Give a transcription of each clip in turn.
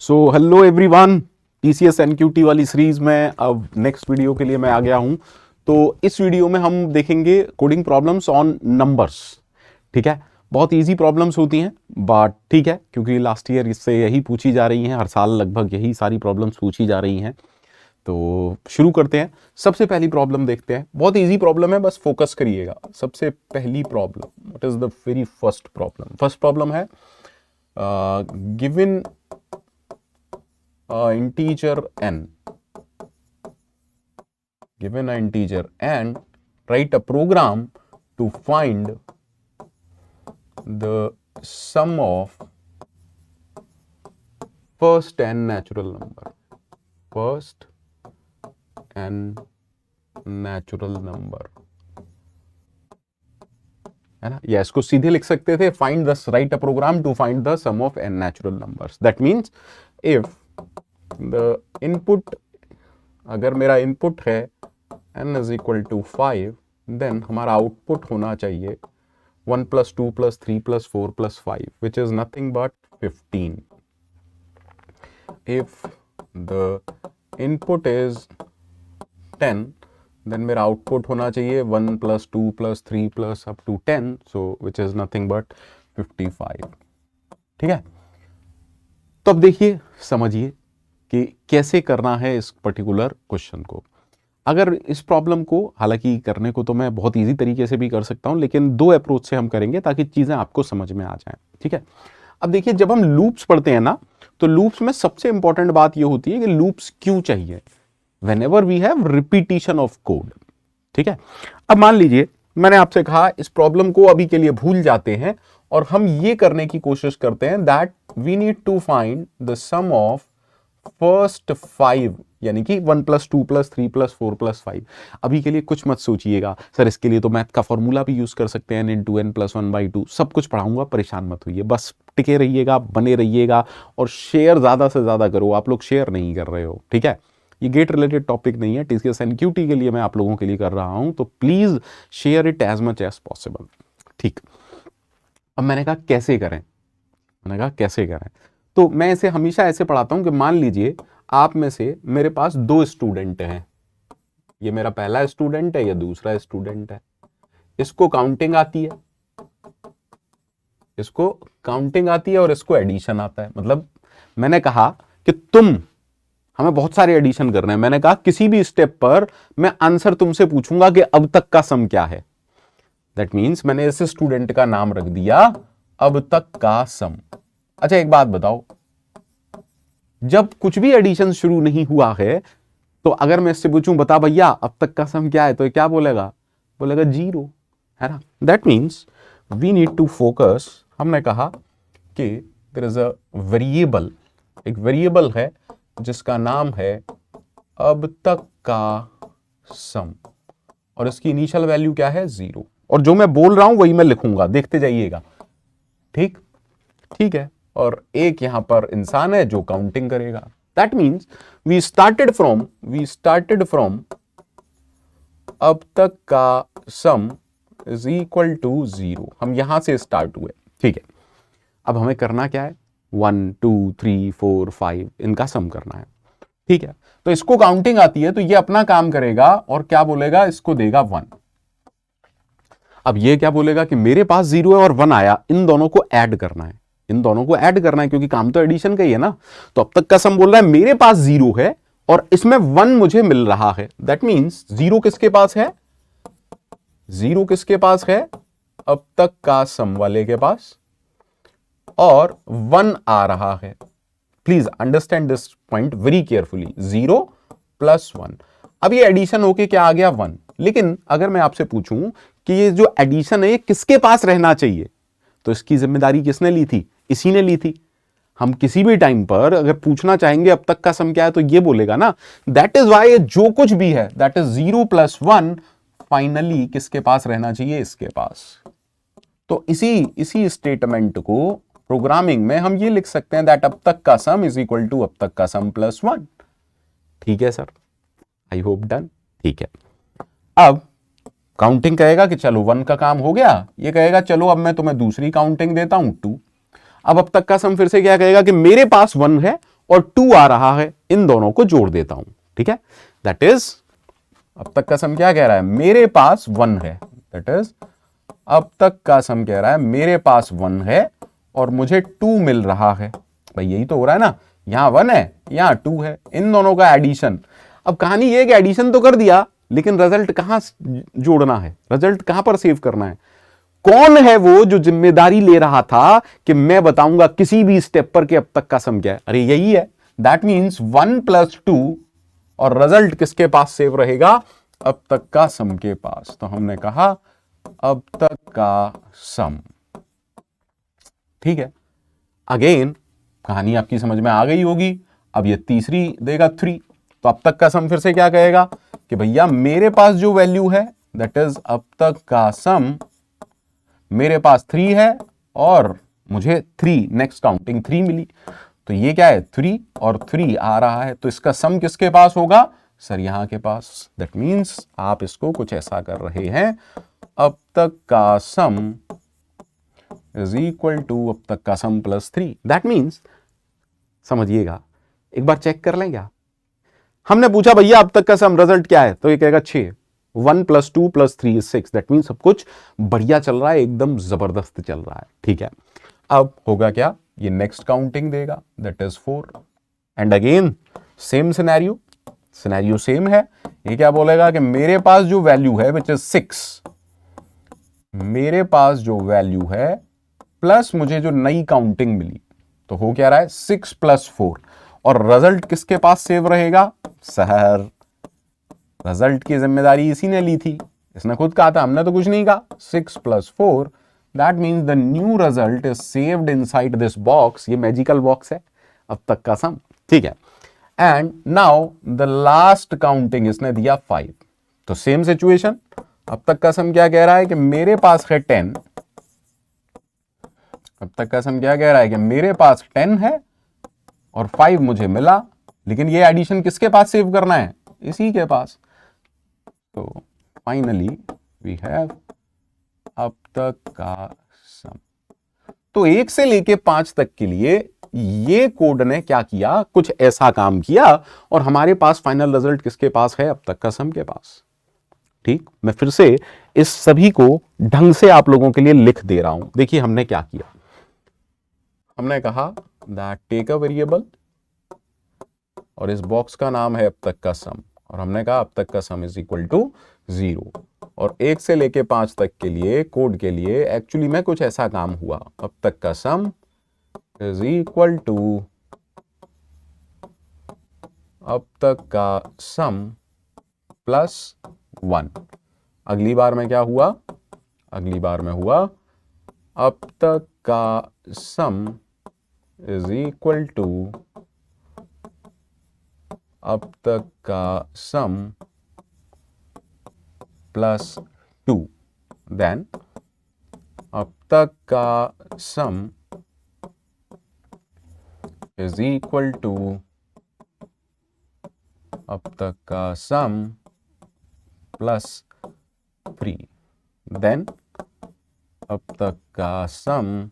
So hello everyone, TCS NQT वाली series में अब नेक्स्ट वीडियो के लिए मैं आ गया हूं। तो इस वीडियो में हम देखेंगे कोडिंग प्रॉब्लम्स ऑन नंबर्स। ठीक है, बहुत इजी प्रॉब्लम्स होती हैं बट ठीक है, क्योंकि लास्ट ईयर इससे यही पूछी जा रही हैं, हर साल लगभग यही सारी प्रॉब्लम्स पूछी जा रही हैं। तो शुरू करते हैं। सबसे पहली प्रॉब्लम देखते हैं, बहुत इजी प्रॉब्लम है, बस फोकस करिएगा। सबसे पहली problem, what is the very first problem? First problem है given integer n, given an integer n, write a program to find the sum of first n natural number, first n natural number, है ना? या इसको सीधे लिख सकते थे, find the, write a program to find the sum of n natural numbers. That means if the input, अगर मेरा इनपुट है n is equal to 5, then हमारा आउटपुट होना चाहिए 1 plus 2 plus 3 plus 4 plus 5, which is nothing but 15. If the input is 10, then मेरा output होना चाहिए 1 plus 2 plus 3 plus up to 10, so which is nothing but 55. ठीक है, तो अब देखिए, समझिए कि कैसे करना है इस पर्टिकुलर क्वेश्चन को। अगर इस प्रॉब्लम को, हालांकि करने को तो मैं बहुत इजी तरीके से भी कर सकता हूं, लेकिन दो अप्रोच से हम करेंगे ताकि चीजें आपको समझ में आ जाएं। ठीक है, अब देखिए, जब हम लूप्स पढ़ते हैं ना, तो लूप्स में सबसे इंपॉर्टेंट बात यह होती है कि लूप्स क्यों चाहिए? Whenever we have repetition of code. ठीक है, अब मान लीजिए मैंने आपसे कहा इस प्रॉब्लम को अभी के लिए भूल जाते हैं और हम ये करने की कोशिश करते हैं that we need to find the sum of first 5, यानी कि 1 plus 2 plus 3 plus 4 plus 5। अभी के लिए कुछ मत सोचिएगा, सर इसके लिए तो मैथ का फॉर्मूला भी यूज कर सकते हैं, n into n plus 1/2, सब कुछ पढ़ाऊंगा, परेशान मत होइए, बस टिके रहिएगा, बने रहिएगा और शेयर ज्यादा से ज्यादा करो। आप लोग शेयर नहीं कर रहे हो, ठीक है? ये गेट रिलेटेड टॉपिक नहीं है, टीसीएस एनक्यूटी के लिए मैं आप लोगों के लिए कर रहा हूं, तो please share it as much as possible. ठीक, अब मैंने कहा कैसे करें, तो मैं इसे हमेशा ऐसे पढ़ाता हूं कि मान लीजिए आप में से मेरे पास दो स्टूडेंट हैं, ये मेरा पहला स्टूडेंट है, ये दूसरा स्टूडेंट है। इसको काउंटिंग आती है, और इसको एडिशन आता है। मतलब मैंने कहा कि हमें बहुत सारे एडिशन करने हैं। मैंने कहा किसी भी स्टेप पर मैं आंसर तुमसे पूछूंगा कि अब तक का सम क्या है। दैट मीन्स मैंने इस स्टूडेंट का नाम रख दिया अब तक का सम। अच्छा, एक बात बताओ, जब कुछ भी एडिशन शुरू नहीं हुआ है, तो अगर मैं इससे पूछूं बता भैया अब तक का सम क्या है, तो ये क्या बोलेगा? 0, है ना? That means we need to focus. हमने कहा कि देयर इज अ वेरिएबल, एक वेरिएबल है जिसका नाम है अब तक का सम, और इसकी इनिशियल वैल्यू क्या है? 0। और जो मैं बोल रहा हूं वही मैं लिखूंगा, देखते जाइएगा। ठीक है, और एक यहां पर इंसान है जो काउंटिंग करेगा। That means we started from अब तक का सम इज इक्वल टू 0। हम यहां से स्टार्ट हुए। ठीक है, अब हमें करना क्या है? 1 2 3 4 5 इनका सम करना है। ठीक है, तो इसको काउंटिंग आती है, तो ये अपना काम करेगा और क्या बोलेगा? इसको देगा 1। अब ये क्या बोलेगा कि मेरे पास 0 है और 1 आया, इन दोनों को ऐड करना है, क्योंकि काम तो एडिशन का ही है ना। तो अब तक का सम बोल रहा है मेरे पास 0 है और इसमें 1 मुझे मिल रहा है। दैट मीन्स 0 किसके पास है? अब तक का सम वाले के पास, और 1 आ रहा है। Please understand this point very carefully. 0 plus 1, अब ये एडिशन होके क्या आ गया? 1। लेकिन अगर मैं आपसे पूछूं कि ये जो एडिशन है ये किसके पास रहना चाहिए, तो इसकी जिम्मेदारी किसने ली थी? इसी ने ली थी। हम किसी भी टाइम पर अगर पूछना चाहेंगे अब तक का सम क्या है, तो ये बोलेगा ना। दैट इज वाई जो कुछ भी है दैट इज 0 plus 1 फाइनली किसके पास रहना चाहिए? इसके पास। तो इसी स्टेटमेंट को प्रोग्रामिंग में हम ये लिख सकते हैं दैट अब तक का सम इज इक्वल टू अब तक का सम प्लस 1। ठीक है सर, आई होप डन। ठीक है, अब काउंटिंग कहेगा कि चलो 1 का काम हो गया, ये कहेगा चलो अब मैं तुम्हें दूसरी काउंटिंग देता हूं 2। अब तक का सम फिर से क्या कहेगा कि मेरे पास 1 है और 2 आ रहा है, इन दोनों को जोड़ देता हूं, ठीक है। दैट इज, अब तक का सम क्या कह रहा है, मेरे पास 1 है, दैट इज अब तक का सम कह रहा है मेरे पास 1 है और मुझे 2 मिल रहा है। भाई यही तो हो रहा है ना, यहां 1 है, यहां 2 है, इन दोनों का एडिशन। अब कहानी ये कि एडिशन तो कर दिया, लेकिन रिजल्ट कहां जोड़ना है, रिजल्ट कहां पर सेव करना है। कौन है वो जो जिम्मेदारी ले रहा था कि मैं बताऊंगा किसी भी स्टेप पर कि अब तक का सम क्या है, अरे यही है। दैट मीन्स 1 + 2 और रिजल्ट किसके पास सेव रहेगा, अब तक का सम के पास। तो हमने कहा अब तक का सम, ठीक है। अगेन कहानी आपकी समझ में आ गई होगी। अब ये तीसरी देगा 3, तो अब तक का सम फिर से क्या कहेगा कि भैया मेरे पास जो वैल्यू है दैट इज अब तक का सम, मेरे पास 3 है और मुझे 3 नेक्स्ट काउंटिंग 3 मिली, तो ये क्या है 3 और 3 आ रहा है, तो इसका सम किसके पास होगा सर, यहां के पास। दैट मीन्स आप इसको कुछ ऐसा कर रहे हैं, अब तक का सम इज इक्वल टू अब तक का सम प्लस 3। दैट मीन्स समझिएगा, एक बार चेक कर लें क्या। हमने पूछा भैया अब तक का सम रिजल्ट क्या है, तो ये कहेगा 6, 1 + 2 + 3 = 6। दैट मीन्स सब कुछ बढ़िया चल रहा है, एकदम जबरदस्त चल रहा है, ठीक है। अब होगा क्या, ये नेक्स्ट काउंटिंग देगा that is 4 and again same scenario, scenario same है। ये क्या बोलेगा कि मेरे पास जो वैल्यू है विच इज 6, मेरे पास जो वैल्यू है प्लस मुझे जो नई काउंटिंग मिली, तो हो क्या रहा है 6 + 4 और रिजल्ट किसके पास सेव रहेगा सर, रिजल्ट की जिम्मेदारी इसी ने ली थी, इसने खुद कहा था, हमने तो कुछ नहीं कहा। 6 + 4 that means the new result is saved inside this box, ये मैजिकल बॉक्स है अब तक का सम, ठीक है। And now the last counting इसने दिया 5, तो सेम सिचुएशन, अब तक का सम क्या कह रहा है कि मेरे पास है 10, अब तक का सम क्या कह रहा है कि मेरे पास 10 है और 5 मुझे मिला, लेकिन ये एडिशन किसके पास सेव करना है, इसी के पास। तो फाइनली वी हैव अब तक का सम। तो 1 से लेके 5 तक के लिए ये कोड ने क्या किया, कुछ ऐसा काम किया और हमारे पास फाइनल रिजल्ट किसके पास है, अब तक का सम के पास। ठीक, मैं फिर से इस सभी को ढंग से आप लोगों के लिए लिख दे रहा हूं। देखिए हमने क्या किया, हमने कहा दैट टेक अ वेरिएबल और इस बॉक्स का नाम है अब तक का सम, और हमने कहा अब तक का सम इज इक्वल टू 0, और 1 से लेके 5 तक के लिए कोड के लिए एक्चुअली में कुछ ऐसा काम हुआ, अब तक का सम इज इक्वल टू अब तक का सम प्लस 1। अगली बार में क्या हुआ, अगली बार में हुआ अब तक का सम इज इक्वल टू अब तक का सम प्लस 2, देन अब तक का सम इज इक्वल टू अब तक का सम प्लस 3, देन अब तक का सम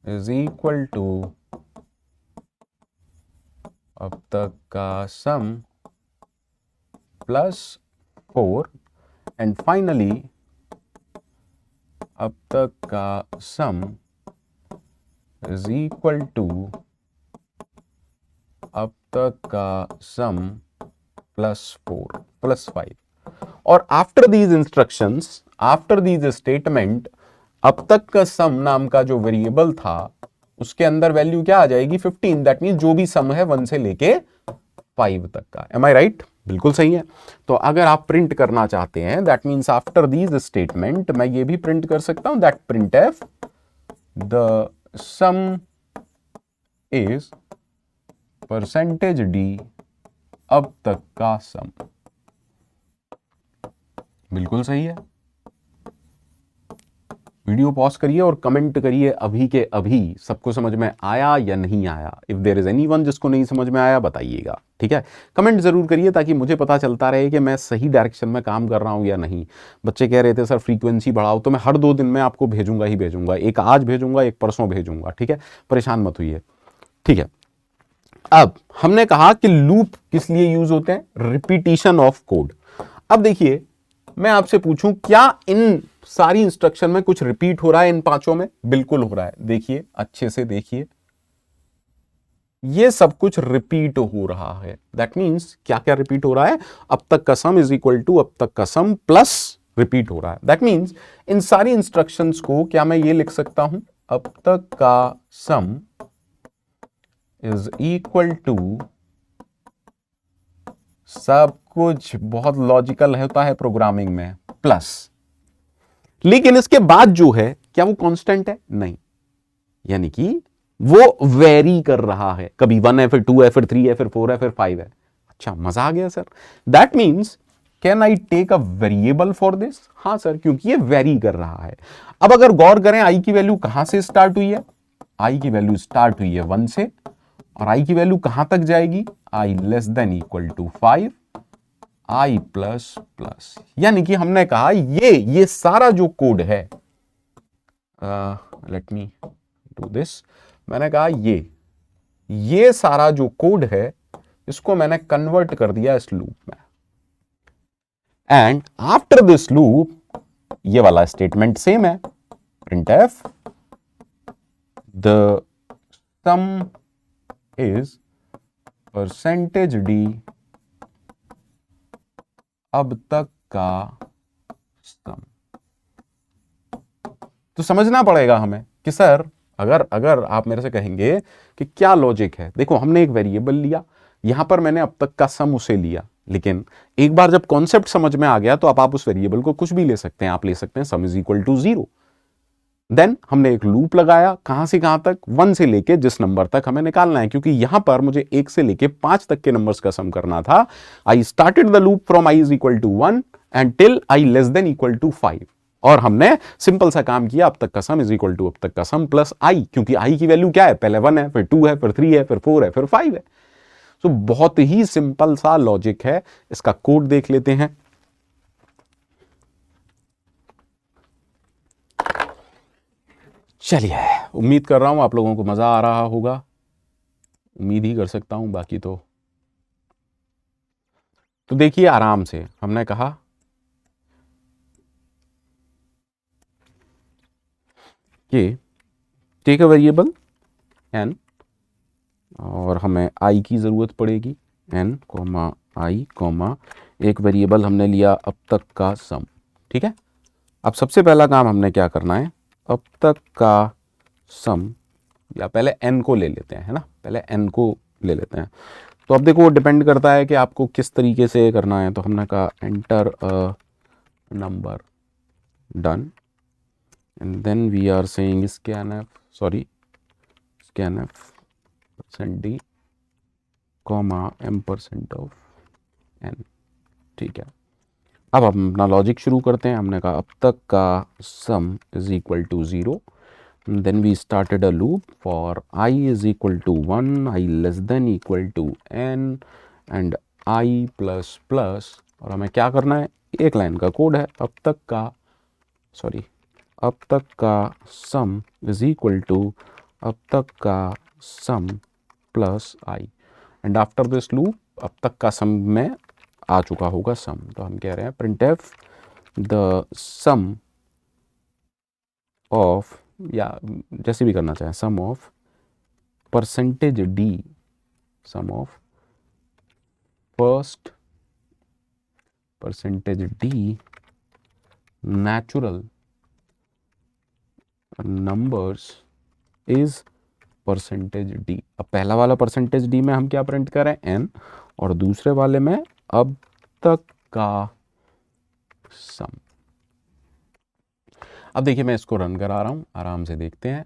इज इक्वल टू अब तक का सम प्लस 4, एंड फाइनली अब तक का सम इज इक्वल टू अब तक का सम प्लस 4 प्लस 5। और after these instructions, after these statement, अब तक का सम नाम का जो वेरिएबल था उसके अंदर वैल्यू क्या आ जाएगी 15। दैट मीन जो भी सम है 1 से लेके 5 तक का। एम आई राइट? बिल्कुल सही है। तो अगर आप प्रिंट करना चाहते हैं that means after these statement, मैं ये भी प्रिंट कर सकता हूं that print F the sum is percentage d अब तक का सम। बिल्कुल सही है। वीडियो पॉज करिए और कमेंट करिए अभी के अभी सबको समझ में आया या नहीं आया। इफ देयर इज एनीवन जिसको नहीं समझ में आया बताइएगा, ठीक है। कमेंट जरूर करिए ताकि मुझे पता चलता रहे कि मैं सही डायरेक्शन में काम कर रहा हूं या नहीं। बच्चे कह रहे थे सर फ्रीक्वेंसी बढ़ाओ, तो मैं हर 2 दिन में आपको भेजूंगा ही भेजूंगा, एक आज भेजूंगा एक परसों भेजूंगा, ठीक है। परेशान मत होइए। ठीक है, अब हमने कहा कि लूप किस लिए यूज होते हैं, रिपीटिशन ऑफ कोड। अब देखिए मैं आपसे पूछूं क्या इन सारी इंस्ट्रक्शन में कुछ रिपीट हो रहा है, इन पांचों में बिल्कुल हो रहा है। देखिए अच्छे से देखिए, ये सब कुछ रिपीट हो रहा है। दैट मीन्स क्या क्या रिपीट हो रहा है, अब तक का सम इज इक्वल टू अब तक का सम प्लस रिपीट हो रहा है। दैट मीन्स इन सारी इंस्ट्रक्शंस को क्या मैं ये लिख सकता हूं, अब तक का सम इज इक्वल टू, सब कुछ बहुत लॉजिकल होता है प्रोग्रामिंग में, प्लस। लेकिन इसके बाद जो है क्या वो कांस्टेंट है, नहीं, यानी कि वो वेरी कर रहा है, कभी 1 है फिर 2 है फिर 3 है फिर 4 है फिर 5 है। अच्छा मजा आ गया sir. That means can I take a variable for this, हां सर, क्योंकि ये वेरी कर रहा है। अब अगर गौर करें आई की वैल्यू कहां से स्टार्ट हुई है, आई की वैल्यू स्टार्ट हुई है 1 से, और आई की वैल्यू कहां तक जाएगी, i less than equal to 5, i plus plus. यानी कि हमने कहा ये सारा जो कोड है, लेट मी डू दिस, मैंने कहा ये सारा जो कोड है इसको मैंने कन्वर्ट कर दिया इस लूप में, एंड आफ्टर दिस लूप ये वाला स्टेटमेंट सेम है, printf the sum is percentage d अब तक का सम। तो समझना पड़ेगा हमें कि सर अगर आप मेरे से कहेंगे कि क्या लॉजिक है, देखो हमने एक वेरिएबल लिया, यहां पर मैंने अब तक का सम उसे लिया, लेकिन एक बार जब कॉन्सेप्ट समझ में आ गया तो आप उस वेरिएबल को कुछ भी ले सकते हैं, आप ले सकते हैं sum is equal to 0। Then हमने एक लूप लगाया, कहां से कहां तक, 1 से लेके जिस नंबर तक हमें निकालना है, क्योंकि यहां पर मुझे 1 से लेके 5 तक के नंबर्स का सम करना था। I started the loop from i is equal to 1 and till i less than equal to 5, और हमने सिंपल सा काम किया, अब तक का सम इज इक्वल टू अब तक का सम प्लस आई, क्योंकि आई की वैल्यू क्या है, पहले 1 है फिर 2 है फिर 3 है फिर 4 है फिर 5 है। तो बहुत ही सिंपल सा लॉजिक है। इसका कोड देख लेते हैं। चलिए, उम्मीद कर रहा हूं आप लोगों को मजा आ रहा होगा, उम्मीद ही कर सकता हूं, बाकी तो देखिए आराम से। हमने कहा कि टेक अ वेरिएबल एन, और हमें आई की ज़रूरत पड़ेगी, एन कॉमा आई कॉमा एक वेरिएबल हमने लिया अब तक का सम। ठीक है, अब सबसे पहला काम हमने क्या करना है, अब तक का सम, या पहले एन को ले लेते हैं, है ना, पहले एन को ले लेते हैं। तो अब देखो वो डिपेंड करता है कि आपको किस तरीके से करना है। तो हमने कहा enter a number, done, and then we are saying scanf, sorry scanf percent d comma ampersand of n. ठीक है, अब हम अपना लॉजिक शुरू करते हैं। हमने कहा अब तक का sum is equal to 0, then we started a loop for I is equal to 1, I less than equal to n and I plus plus, और हमें क्या करना है, एक लाइन का कोड है, अब तक का, सॉरी, अब तक का सम इज इक्वल टू अब तक का sum plus i, and after this loop अब तक का सम में आ चुका होगा सम। तो हम कह रहे हैं printf द सम ऑफ, या जैसे भी करना चाहें, sum of percentage d, sum of first percentage d natural numbers is percentage d. अब पहला वाला परसेंटेज डी में हम क्या प्रिंट करें, एन, और दूसरे वाले में अब तक का सम। अब देखिए मैं इसको रन करा रहा हूं, आराम से देखते हैं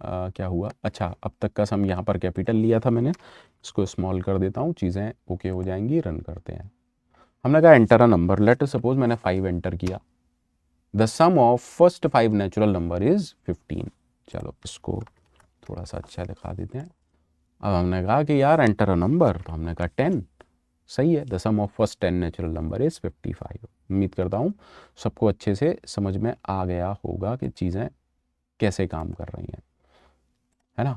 क्या हुआ। अच्छा, अब तक का सम यहाँ पर कैपिटल लिया था मैंने, इसको स्मॉल कर देता हूँ, चीज़ें ओके हो जाएंगी। रन करते हैं। हमने कहा enter a number, let suppose मैंने 5 एंटर किया, the sum of first 5 natural number is 15। चलो इसको थोड़ा सा अच्छा दिखा देते हैं। अब हमने कहा कि यार एंटर अ नंबर, तो हमने कहा 10, सही है, the sum of first 10 natural number is 55। उम्मीद करता हूँ सबको अच्छे से समझ में आ गया होगा कि चीज़ें कैसे काम कर रही हैं, है ना।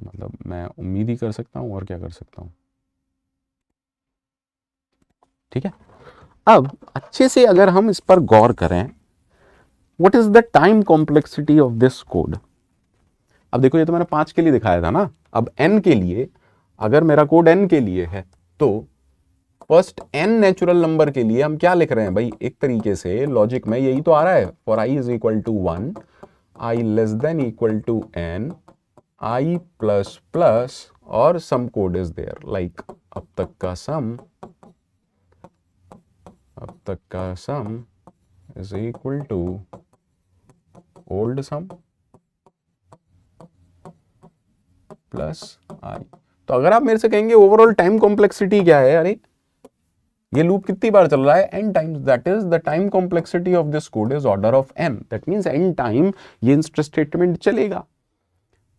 मतलब मैं उम्मीद ही कर सकता हूँ, और क्या कर सकता हूँ। ठीक है, अब अच्छे से अगर हम इस पर गौर करें, what is the time complexity of this code. अब देखो ये तो मैंने 5 के लिए दिखाया था ना, अब n के लिए, अगर मेरा कोड n के लिए है तो फर्स्ट n नेचुरल नंबर के लिए हम क्या लिख रहे हैं भाई, एक तरीके से लॉजिक में यही तो आ रहा है, for i is equal to 1, i less than equal to n, i plus plus और sum code is there, like अब तक का sum is equal to old sum plus i. तो अगर आप मेरे से कहेंगे ओवरऑल टाइम कॉम्प्लेक्सिटी क्या है, अरे ये लूप कितनी बार चल रहा है, n times, that is the time complexity of this code is order of n, that means n time ये स्टेटमेंट चलेगा।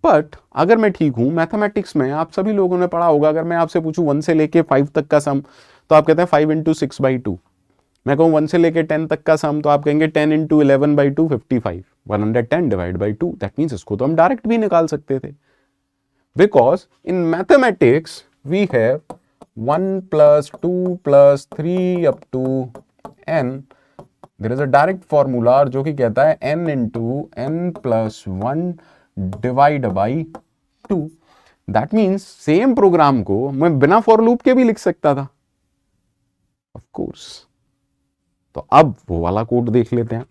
बट अगर मैं ठीक हूं, मैथमेटिक्स में आप सभी लोगों ने पढ़ा होगा, अगर मैं आपसे पूछूं 1 से लेके 5 तक का सम, तो आप कहते हैं 5 इंटू 6/2। मैं कहूँ 1 से लेके 10 तक का सम, तो आप कहेंगे 10 into 11/2 55, 110 divide by 2, that means इसको तो हम डायरेक्ट भी निकाल सकते थे, because in mathematics we have 1 plus 2 plus 3 up to n, there is a direct formula जो कि कहता है n into n plus 1 divide by 2। That means same program को मैं बिना फॉर लूप के भी लिख सकता था, ऑफ कोर्स। तो अब वो वाला कोड देख लेते हैं।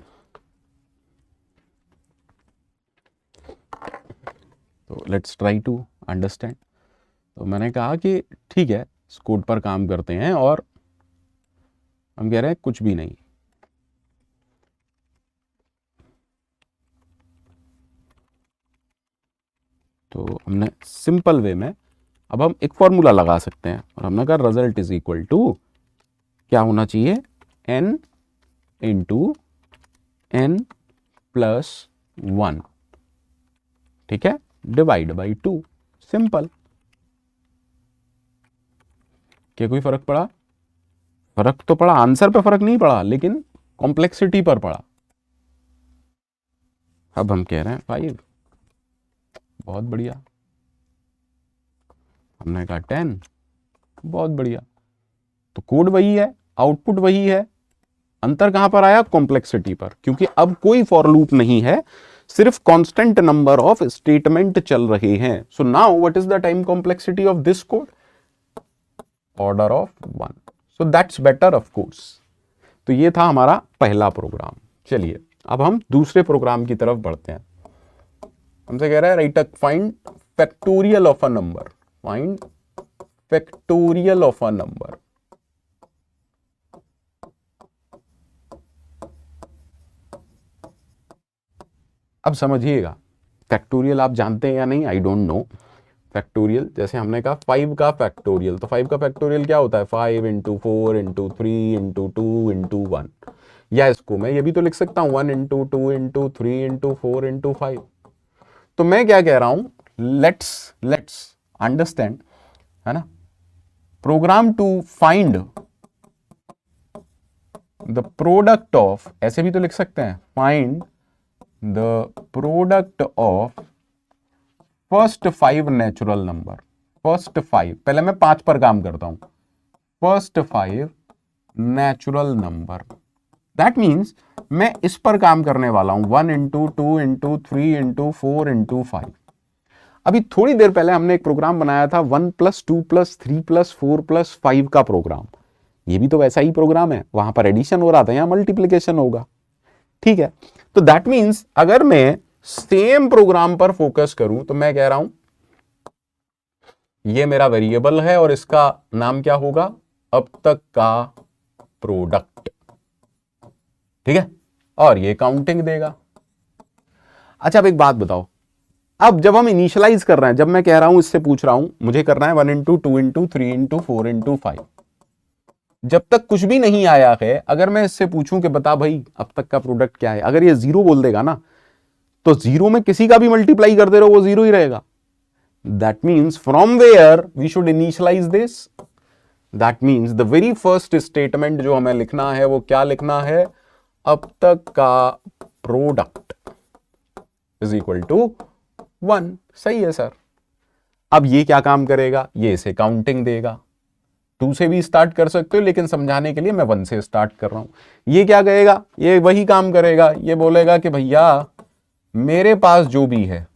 तो लेट्स ट्राई टू अंडरस्टैंड। तो मैंने कहा कि ठीक है, इस कोड पर काम करते हैं, और हम कह रहे हैं कुछ भी नहीं, तो हमने सिंपल वे में अब हम एक फॉर्मूला लगा सकते हैं, और हमने कहा रिजल्ट इज इक्वल टू क्या होना चाहिए, n इंटू n प्लस 1, ठीक है, डिवाइड बाई 2, सिंपल। क्या कोई फर्क पड़ा? फर्क तो पड़ा, आंसर पे फर्क नहीं पड़ा, लेकिन कॉम्प्लेक्सिटी पर पड़ा। अब हम कह रहे हैं 5, बहुत बढ़िया। हमने कहा 10, बहुत बढ़िया। तो कोड वही है, आउटपुट वही है, अंतर कहां पर आया, कॉम्प्लेक्सिटी पर, क्योंकि अब कोई फॉर लूप नहीं है, सिर्फ कांस्टेंट नंबर ऑफ स्टेटमेंट चल रहे हैं। So now what is the time complexity of this code, order of 1, so that's better of course. तो ये था हमारा पहला प्रोग्राम। चलिए अब हम दूसरे प्रोग्राम की तरफ बढ़ते हैं। हमसे कह रहा है right, find factorial of a number, find factorial of a number. अब समझिएगा, फैक्टोरियल आप जानते हैं या नहीं, आई डोंट नो। फैक्टोरियल जैसे हमने कहा 5 का फैक्टोरियल, तो 5 का फैक्टोरियल क्या होता है, 5 इंटू 4 इंटू 3 इंटू 2 इंटू 1, या इसको मैं ये भी तो लिख सकता हूं 1 इंटू 2 इंटू 3 इंटू 4 इंटू 5। तो मैं क्या कह रहा हूं, लेट्स अंडरस्टैंड, है ना, program to find the product of, ऐसे भी तो लिख सकते हैं, find the product of first 5 natural number, first 5, पहले मैं 5 पर काम करता हूं, first 5 natural number. That means मैं इस पर काम करने वाला हूं, 1 इंटू 2 इंटू 3 इंटू 4 इंटू 5। अभी थोड़ी देर पहले हमने एक प्रोग्राम बनाया था 1 प्लस 2 प्लस 3 प्लस 4 प्लस 5 का प्रोग्राम, ये भी तो वैसा ही प्रोग्राम है, वहां पर एडिशन हो रहा था, यहां मल्टीप्लीकेशन होगा, ठीक है। तो दैट मीन्स अगर मैं सेम प्रोग्राम पर फोकस करूं, तो मैं कह रहा हूं ये मेरा वेरिएबल है और इसका नाम क्या होगा, अब तक का प्रोडक्ट, ठीक है, और ये काउंटिंग देगा। अच्छा अब एक बात बताओ, अब जब हम इनिशियलाइज कर रहे हैं, जब मैं कह रहा हूं, इससे पूछ रहा हूं मुझे करना है 1 इंटू 2 इंटू 3 इंटू 4 इंटू 5, जब तक कुछ भी नहीं आया है, अगर मैं इससे पूछूं कि बता भाई अब तक का प्रोडक्ट क्या है, अगर ये 0 बोल देगा ना, तो 0 में किसी का भी मल्टीप्लाई कर दे रहे हो, वो 0 ही रहेगा। That means from where we should initialize this, that means the very first statement जो हमें लिखना है वो क्या लिखना है, अब तक का प्रोडक्ट इज इक्वल टू 1। सही है सर। अब ये क्या काम करेगा, ये इसे काउंटिंग देगा। 2 से भी स्टार्ट कर सकते हो, लेकिन समझाने के लिए मैं 1 से स्टार्ट कर रहा हूं। ये क्या करेगा, ये वही काम करेगा, ये बोलेगा कि भैया मेरे पास जो भी है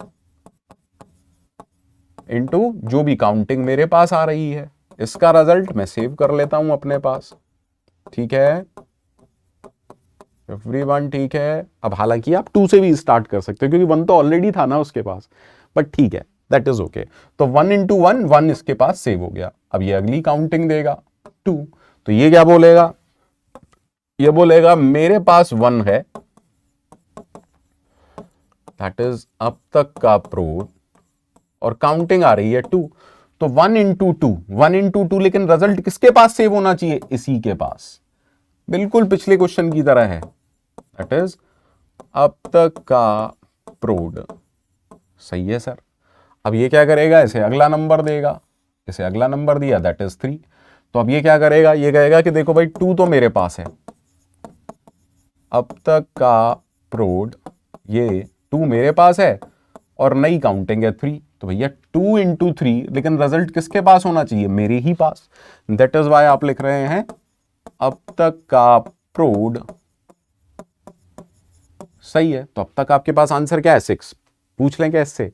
इनटू जो भी काउंटिंग मेरे पास आ रही है, इसका रिजल्ट मैं सेव कर लेता हूं अपने पास। ठीक है एवरीवन, ठीक है। अब हालांकि आप 2 से भी स्टार्ट कर सकते हो, क्योंकि 1 तो ऑलरेडी था ना उसके पास, बट ठीक है, दैट इज ओके। तो 1 इंटू 1, 1 इसके पास सेव हो गया। अब ये अगली काउंटिंग देगा 2, तो ये क्या बोलेगा, ये बोलेगा मेरे पास 1 है, दैट इज अब तक का प्रूफ, और काउंटिंग आ रही है 2, तो 1 इंटू 2, 1 इंटू 2, लेकिन रिजल्ट किसके पास सेव होना चाहिए, इसी के पास, बिल्कुल पिछले क्वेश्चन की तरह है। दैट इज अब तक का प्रोड। सही है सर। अब ये क्या करेगा, इसे अगला नंबर देगा, इसे अगला नंबर दिया, दैट इज 3। तो अब ये क्या करेगा, ये कहेगा कि देखो भाई 2 तो मेरे पास है, अब तक का प्रोड, ये 2 मेरे पास है और नई काउंटिंग है 3, तो भैया 2 इंटू 3, लेकिन रिजल्ट किसके पास होना चाहिए, मेरे ही पास। दैट इज वाई आप लिख रहे हैं अब तक का प्रोड। सही है। तो अब तक आपके पास आंसर क्या है, 6। पूछ लें क्या इससे,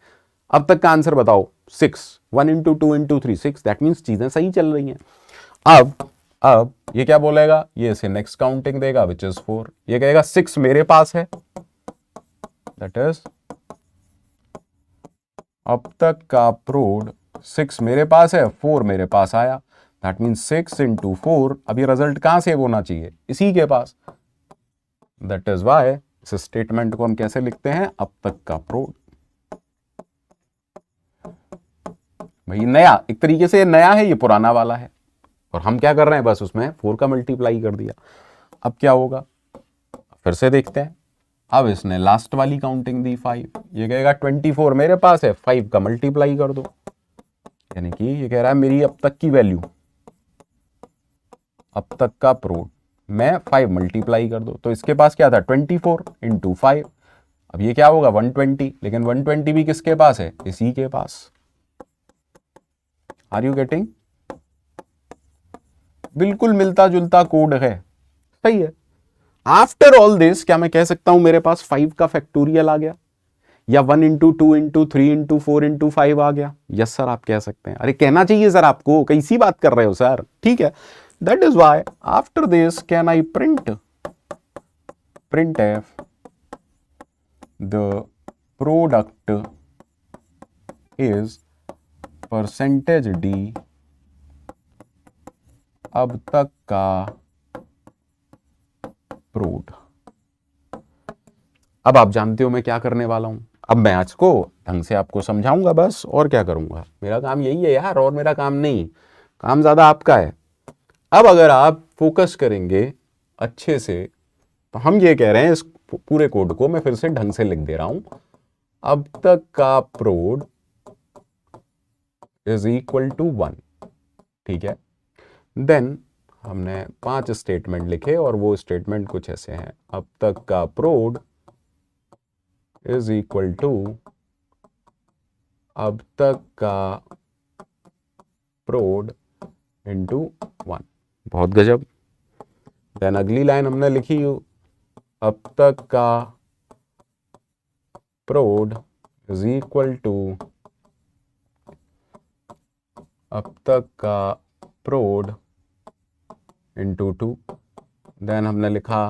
अब तक का आंसर बताओ, 6। 1 इंटू 2 इंटू 3, 6। दैट मीन्स चीजें सही चल रही हैं। अब ये क्या बोलेगा, ये इसे नेक्स्ट काउंटिंग देगा विच इज 4। ये कहेगा 6 मेरे पास है, दैट इज अब तक का प्रोड 6 मेरे पास है, 4 मेरे पास आया, दैट मीन्स 6 इंटू 4। अब ये रिजल्ट कहां सेव होना चाहिए, इसी के पास। दैट इज वाई इस स्टेटमेंट को हम कैसे लिखते हैं, अब तक का प्रोड। भाई नया, एक तरीके से नया है, ये पुराना वाला है, और हम क्या कर रहे हैं, बस उसमें 4 का मल्टीप्लाई कर दिया। अब क्या होगा, फिर से देखते हैं। अब इसने लास्ट वाली काउंटिंग दी 5, ये कहेगा 24 मेरे पास है, 5 का मल्टीप्लाई कर दो, यानी कि ये कह रहा है मेरी अब तक की वैल्यू, अब तक का प्रोड मैं 5 मल्टीप्लाई कर दो। तो इसके पास क्या था, 24 इंटू 5। अब ये क्या होगा, 120, लेकिन 120 भी किसके पास है, इसी के पास। आर यू गेटिंग, बिल्कुल मिलता जुलता कोड है। सही है। आफ्टर ऑल दिस क्या मैं कह सकता हूं मेरे पास 5 का फैक्टोरियल आ गया, या 1 इंटू 2 इंटू 3 इंटू 4 इंटू 5 आ गया। यस सर, आप कह सकते हैं। अरे कहना चाहिए सर आपको, कैसी बात कर रहे हो सर। ठीक है, that is why after this can I print F the product is percentage d अब तक का प्रोड। अब आप जानते हो मैं क्या करने वाला हूं, अब मैं आज को ढंग से आपको समझाऊंगा बस, और क्या करूंगा, मेरा काम यही है यार, और मेरा काम नहीं, काम ज्यादा आपका है। अब अगर आप फोकस करेंगे अच्छे से, तो हम ये कह रहे हैं, इस पूरे कोड को मैं फिर से ढंग से लिख दे रहा हूं। अब तक का प्रोड इज इक्वल टू 1। ठीक है, देन हमने 5 स्टेटमेंट लिखे, और वो स्टेटमेंट कुछ ऐसे हैं। अब तक का प्रोड इज इक्वल टू अब तक का प्रोड इंटू 1। बहुत गजब। देन अगली लाइन हमने लिखी, अब तक का प्रोड इज इक्वल टू अब तक का प्रोड इंटू 2। देन हमने लिखा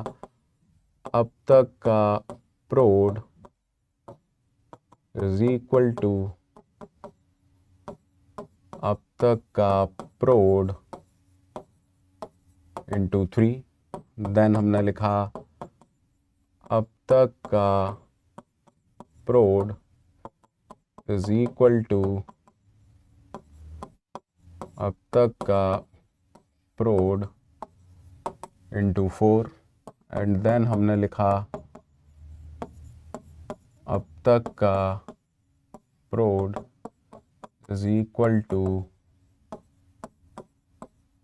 अब तक का प्रोड इज इक्वल टू अब तक का प्रोड इंटू 3। देन हमने लिखा अब तक का प्रोड इज इक्वल टू अब तक का प्रोड इंटू 4। एंड देन हमने लिखा अब तक का प्रोड इज इक्वल टू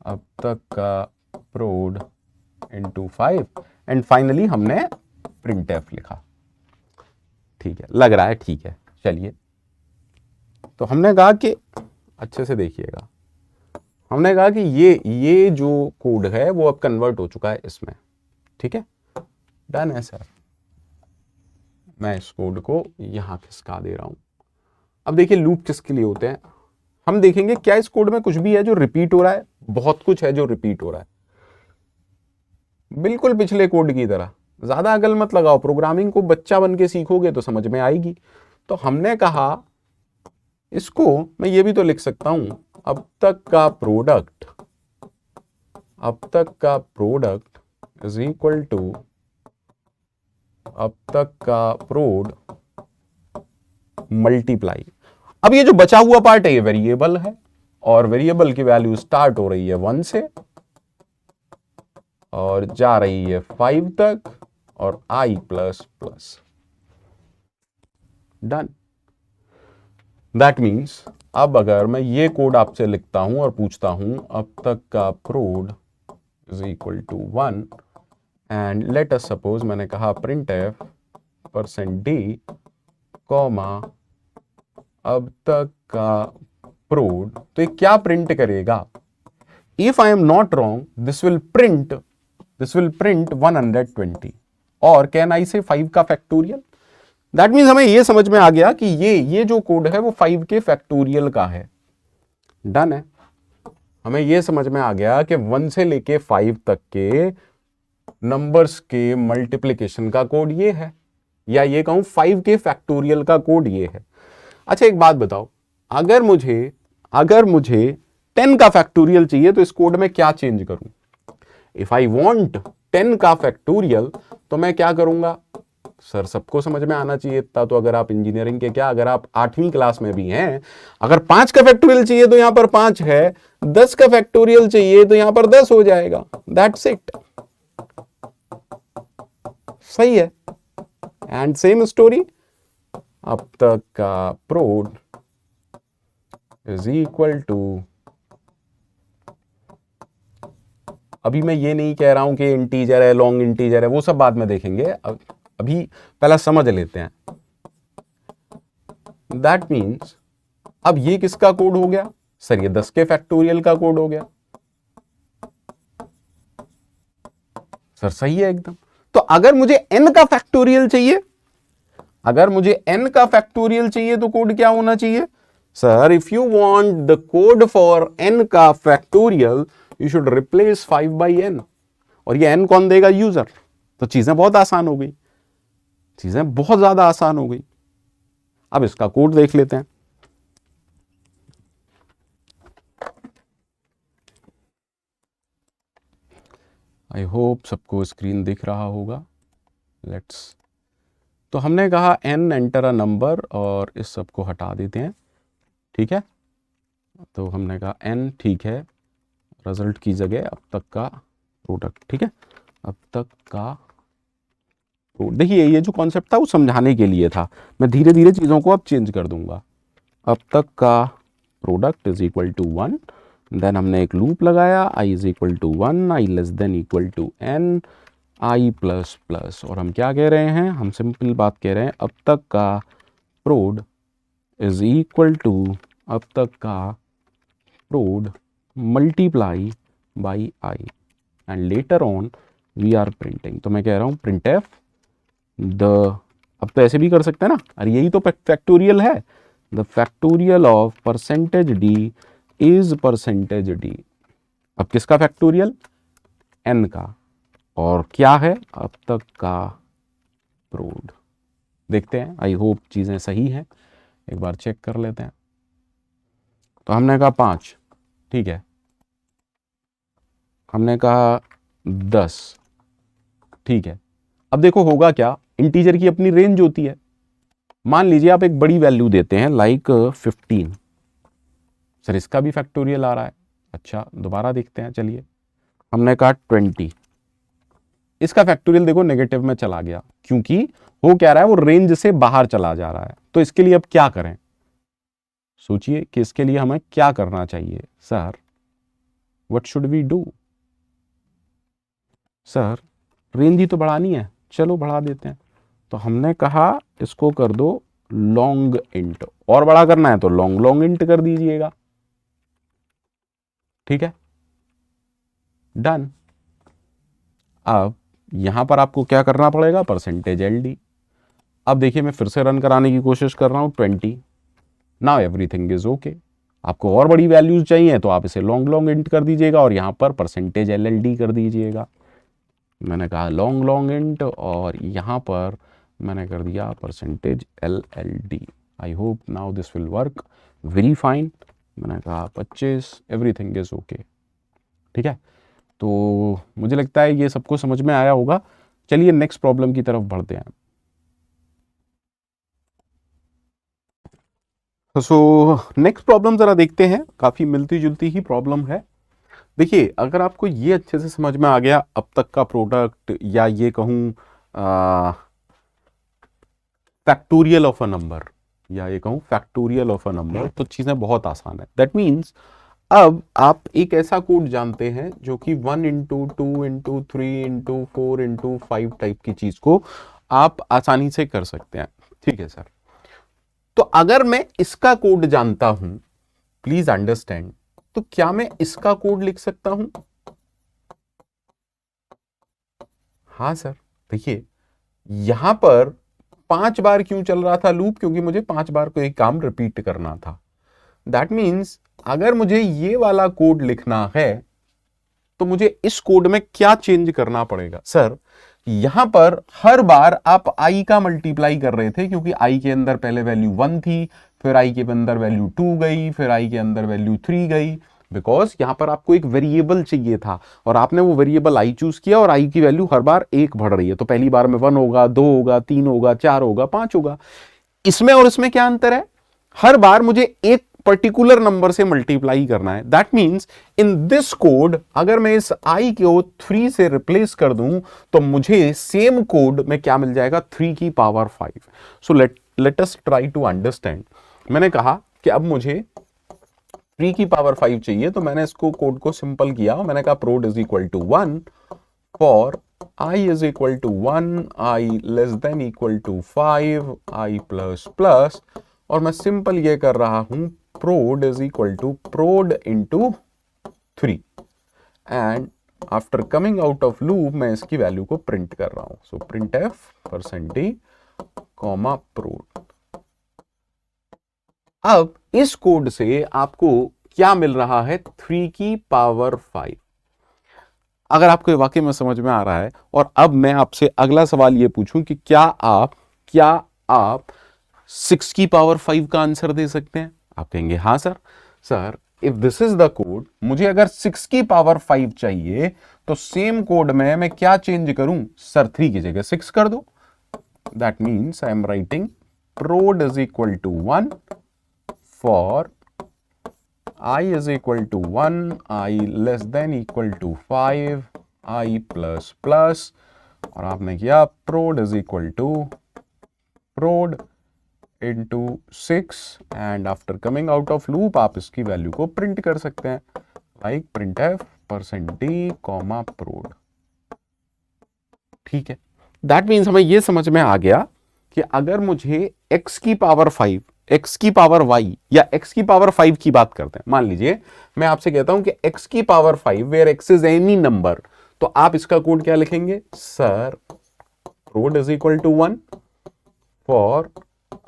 अब तक का प्रोड इंटू 5। एंड फाइनली हमने प्रिंट एफ लिखा। ठीक है, लग रहा है ठीक है। चलिए तो हमने कहा कि अच्छे से देखिएगा, हमने कहा कि ये जो कोड है वो अब कन्वर्ट हो चुका है इसमें, ठीक है, डन है सर। मैं इस कोड को यहां खिसका दे रहा हूं। अब देखिए लूप किसके लिए होते हैं, हम देखेंगे क्या इस कोड में कुछ भी है जो रिपीट हो रहा है, बहुत कुछ है जो रिपीट हो रहा है, बिल्कुल पिछले कोड की तरह। ज्यादा अकल मत लगाओ, प्रोग्रामिंग को बच्चा बन के सीखोगे तो समझ में आएगी। तो हमने कहा इसको मैं ये भी तो लिख सकता हूं, अब तक का प्रोडक्ट, अब तक का प्रोडक्ट इज इक्वल टू अब तक का प्रोड मल्टीप्लाई। अब ये जो बचा हुआ पार्ट है ये वेरिएबल है, और वेरिएबल की वैल्यू स्टार्ट हो रही है 1 से और जा रही है 5 तक और i plus plus, done. That means अब अगर मैं ये कोड आपसे लिखता हूं और पूछता हूं अब तक का prod is equal to 1 and let us suppose मैंने कहा प्रिंट एफ %d कॉमा अब तक का प्रोड, तो ये क्या प्रिंट करेगा? If I am not wrong this will print 120, और कैन आई से 5 का फैक्टोरियल। दैट मीन्स हमें यह समझ में आ गया कि ये जो कोड है वो 5 के फैक्टोरियल का है, डन है। हमें यह समझ में आ गया कि 1 से लेके 5 तक के नंबर्स के मल्टीप्लिकेशन का कोड ये है, या ये कहूं 5 के फैक्टोरियल का कोड ये है। अच्छा एक बात बताओ, अगर मुझे 10 का फैक्टोरियल चाहिए तो इस कोड में क्या चेंज करूं? इफ आई वॉन्ट 10 का फैक्टोरियल तो मैं क्या करूंगा? सर सबको समझ में आना चाहिए इतना तो, अगर आप इंजीनियरिंग के क्या, अगर आप 8वीं क्लास में भी हैं, अगर 5 का फैक्टोरियल चाहिए तो यहां पर 5 है, 10 का फैक्टोरियल चाहिए तो यहां पर 10 हो जाएगा, दैट्स इट, सही है। एंड सेम स्टोरी, अब तक का प्रोड इज इक्वल टू, अभी मैं ये नहीं कह रहा हूं कि इंटीजर है, लॉन्ग इंटीजर है, वो सब बाद में देखेंगे, अभी पहला समझ लेते हैं। दैट मीन्स अब ये किसका कोड हो गया? सर ये 10 के फैक्टोरियल का कोड हो गया। सर सही है एकदम। तो अगर मुझे n का फैक्टोरियल चाहिए, तो कोड क्या होना चाहिए? Sir if you want the code for n का factorial you should replace 5 by n, और ये n कौन देगा? यूजर। तो चीजें बहुत आसान हो गई, चीजें बहुत ज्यादा आसान हो गई। अब इसका कोड देख लेते हैं। आई होप सबको स्क्रीन दिख रहा होगा। लेट्स, तो हमने कहा n एंटर अ नंबर, और इस सब को हटा देते हैं, ठीक है। तो हमने कहा n ठीक है, रिजल्ट की जगह अब तक का प्रोडक्ट, ठीक है, अब तक का। देखिए ये जो कॉन्सेप्ट था वो समझाने के लिए था, मैं धीरे धीरे चीज़ों को अब चेंज कर दूंगा। अब तक का product is equal to 1, then हमने एक लूप लगाया, i is equal to 1, i less than equal to n, i plus plus, और हम क्या कह रहे हैं? हम सिंपल बात कह रहे हैं, अब तक का प्रोड इज इक्वल टू अब तक का prod multiply by i, and later on we are printing. तो मैं कह रहा हूँ प्रिंट एफ द, अब तो ऐसे भी कर सकते हैं ना, अरे यही तो फैक्टोरियल है, the factorial of %d is %d। अब किसका फैक्टोरियल? n का, और क्या है? अब तक का प्रोड। देखते हैं, आई होप चीजें सही हैं, एक बार चेक कर लेते हैं। तो हमने कहा 5, ठीक है, हमने कहा 10, ठीक है। अब देखो होगा क्या, इंटीजर की अपनी रेंज होती है। मान लीजिए आप एक बड़ी वैल्यू देते हैं लाइक 15, सर इसका भी फैक्टोरियल आ रहा है। अच्छा दोबारा देखते हैं, चलिए, हमने कहा 20, इसका फैक्टोरियल देखो नेगेटिव में चला गया, क्योंकि हो क्या रहा है, वो रेंज से बाहर चला जा रहा है। तो इसके लिए अब क्या करें? सोचिए कि इसके लिए हमें क्या करना चाहिए। Sir what should we do? Sir range ही तो बढ़ानी है, चलो बढ़ा देते हैं। तो हमने कहा इसको कर दो लॉन्ग इंट, और बड़ा करना है तो लॉन्ग लॉन्ग इंट कर दीजिएगा, ठीक है, डन। अब यहां पर आपको क्या करना पड़ेगा, परसेंटेज LD। अब देखिए मैं फिर से रन कराने की कोशिश कर रहा हूं, 20। Now everything is okay. आपको और बड़ी वैल्यूज चाहिए तो आप इसे लॉन्ग लॉन्ग इंट कर दीजिएगा और यहां पर परसेंटेज LLD कर दीजिएगा। मैंने कहा लॉन्ग लॉन्ग इंट और यहां पर मैंने कर दिया percentage LLD। I hope now this will work very fine. मैंने कहा 25, एवरीथिंग इज ओके, ठीक है। तो मुझे लगता है ये सबको समझ में आया होगा। चलिए नेक्स्ट प्रॉब्लम की तरफ बढ़ते हैं। सो नेक्स्ट प्रॉब्लम जरा देखते हैं, काफी मिलती जुलती ही प्रॉब्लम है। देखिए अगर आपको ये अच्छे से समझ में आ गया अब तक का प्रोडक्ट, या ये कहूं फैक्टोरियल ऑफ अ नंबर, या ये कहूं फैक्टोरियल ऑफ अ नंबर, तो चीजें बहुत आसान है। दैट मीन्स अब आप एक ऐसा कोड जानते हैं जो कि 1 into 2 into 3 into 4 into 5 type की चीज को आप आसानी से कर सकते हैं, ठीक है सर। तो अगर मैं इसका कोड जानता हूं, प्लीज अंडरस्टैंड, तो क्या मैं इसका कोड लिख सकता हूं? हाँ सर। देखिए यहां पर 5 बार क्यों चल रहा था लूप, क्योंकि मुझे 5 बार कोई काम रिपीट करना था। दैट मीन्स अगर मुझे ये वाला कोड लिखना है तो मुझे इस कोड में क्या चेंज करना पड़ेगा सर? यहां पर हर बार आप i का मल्टीप्लाई कर रहे थे, क्योंकि i के अंदर पहले वैल्यू 1 थी, फिर i के अंदर वैल्यू 2 गई, फिर i के अंदर वैल्यू 3 गई, बिकॉज यहां पर आपको एक वेरिएबल चाहिए था और आपने वो वेरिएबल i चूज किया और i की वैल्यू हर बार 1 बढ़ रही है। तो पहली बार में 1 होगा, 2 होगा, 3 होगा, 4 होगा, 5 होगा। इसमें और इसमें क्या अंतर है? हर बार मुझे एक पर्टिकुलर नंबर से मल्टीप्लाई करना है। That means in this code अगर मैं इस i को 3 से रिप्लेस कर दूं तो मुझे सेम कोड में क्या मिल जाएगा, 3 की power 5। So let us try to understand. मैंने कहा कि अब मुझे 3 की पावर 5 चाहिए, तो मैंने इसको कोड को सिंपल किया। मैंने कहा prod is equal to 1 for i is equal to 1, i less than equal to 5, i plus plus, और मैं सिंपल ये कर रहा हूं prod is equal to prod into 3 and after coming out of loop मैं इसकी वैल्यू को print कर रहा हूं। So print F %d comma prod। अब इस कोड से आपको क्या मिल रहा है, 3 की पावर 5। अगर आपको वाकई में समझ में आ रहा है, और अब मैं आपसे अगला सवाल ये पूछूं कि क्या आप 6 की पावर 5 का आंसर दे सकते हैं? आप कहेंगे हाँ sir. Sir if this is the code, मुझे अगर 6 की पावर 5 चाहिए तो सेम कोड में मैं क्या चेंज करूं सर? 3 की जगह 6 कर दो। That means I am writing prod is equal to 1 for i is equal to 1, i less than equal to 5, i plus plus, और आपने किया prod is equal to prod into 6 and after coming out of loop आप इसकी value को print कर सकते हैं, like printf %d comma prod। ठीक है, दैट मीन्स हमें यह समझ में आ गया कि अगर मुझे x की पावर 5, x की पावर y या x की पावर 5 की बात करते हैं, मान लीजिए मैं आपसे कहता हूं कि x की power 5 where x is any number, तो आप इसका कोड क्या लिखेंगे sir? prod is equal to 1 for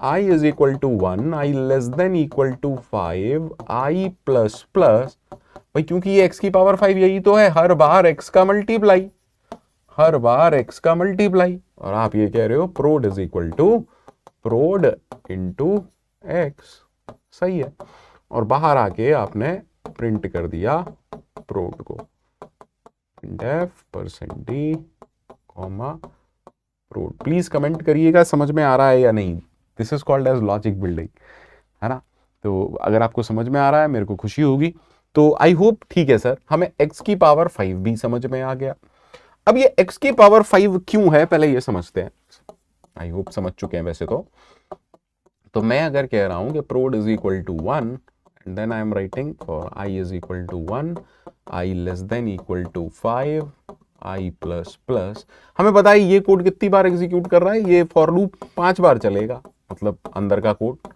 i is equal to 1, i less than equal to 5, i plus plus। भाई क्योंकि ये x की पावर 5 यही तो है, हर बार x का मल्टीप्लाई, हर बार x का मल्टीप्लाई, और आप ये कह रहे हो prod is equal to prod into x। सही है, और बाहर आके आपने प्रिंट कर दिया prod को, printf %d comma prod। Please comment करिएगा समझ में आ रहा है या नहीं। This is called as logic building, है ना। तो अगर आपको समझ में आ रहा है मेरे को खुशी होगी। तो आई होप ठीक है सर, हमें x की पावर 5 भी समझ में आ गया। अब ये x की पावर 5 क्यों है पहले ये समझते हैं। आई होप समझ चुके हैं वैसे तो मैं अगर कह रहा हूं कि prod is equal to 1 and then I am writing for i is equal to 1, i less than equal to 5, i plus plus, हमें पता है ये कोड कितनी बार एग्जीक्यूट कर रहा है, ये फॉर लूप 5 बार चलेगा, मतलब अंदर का कोड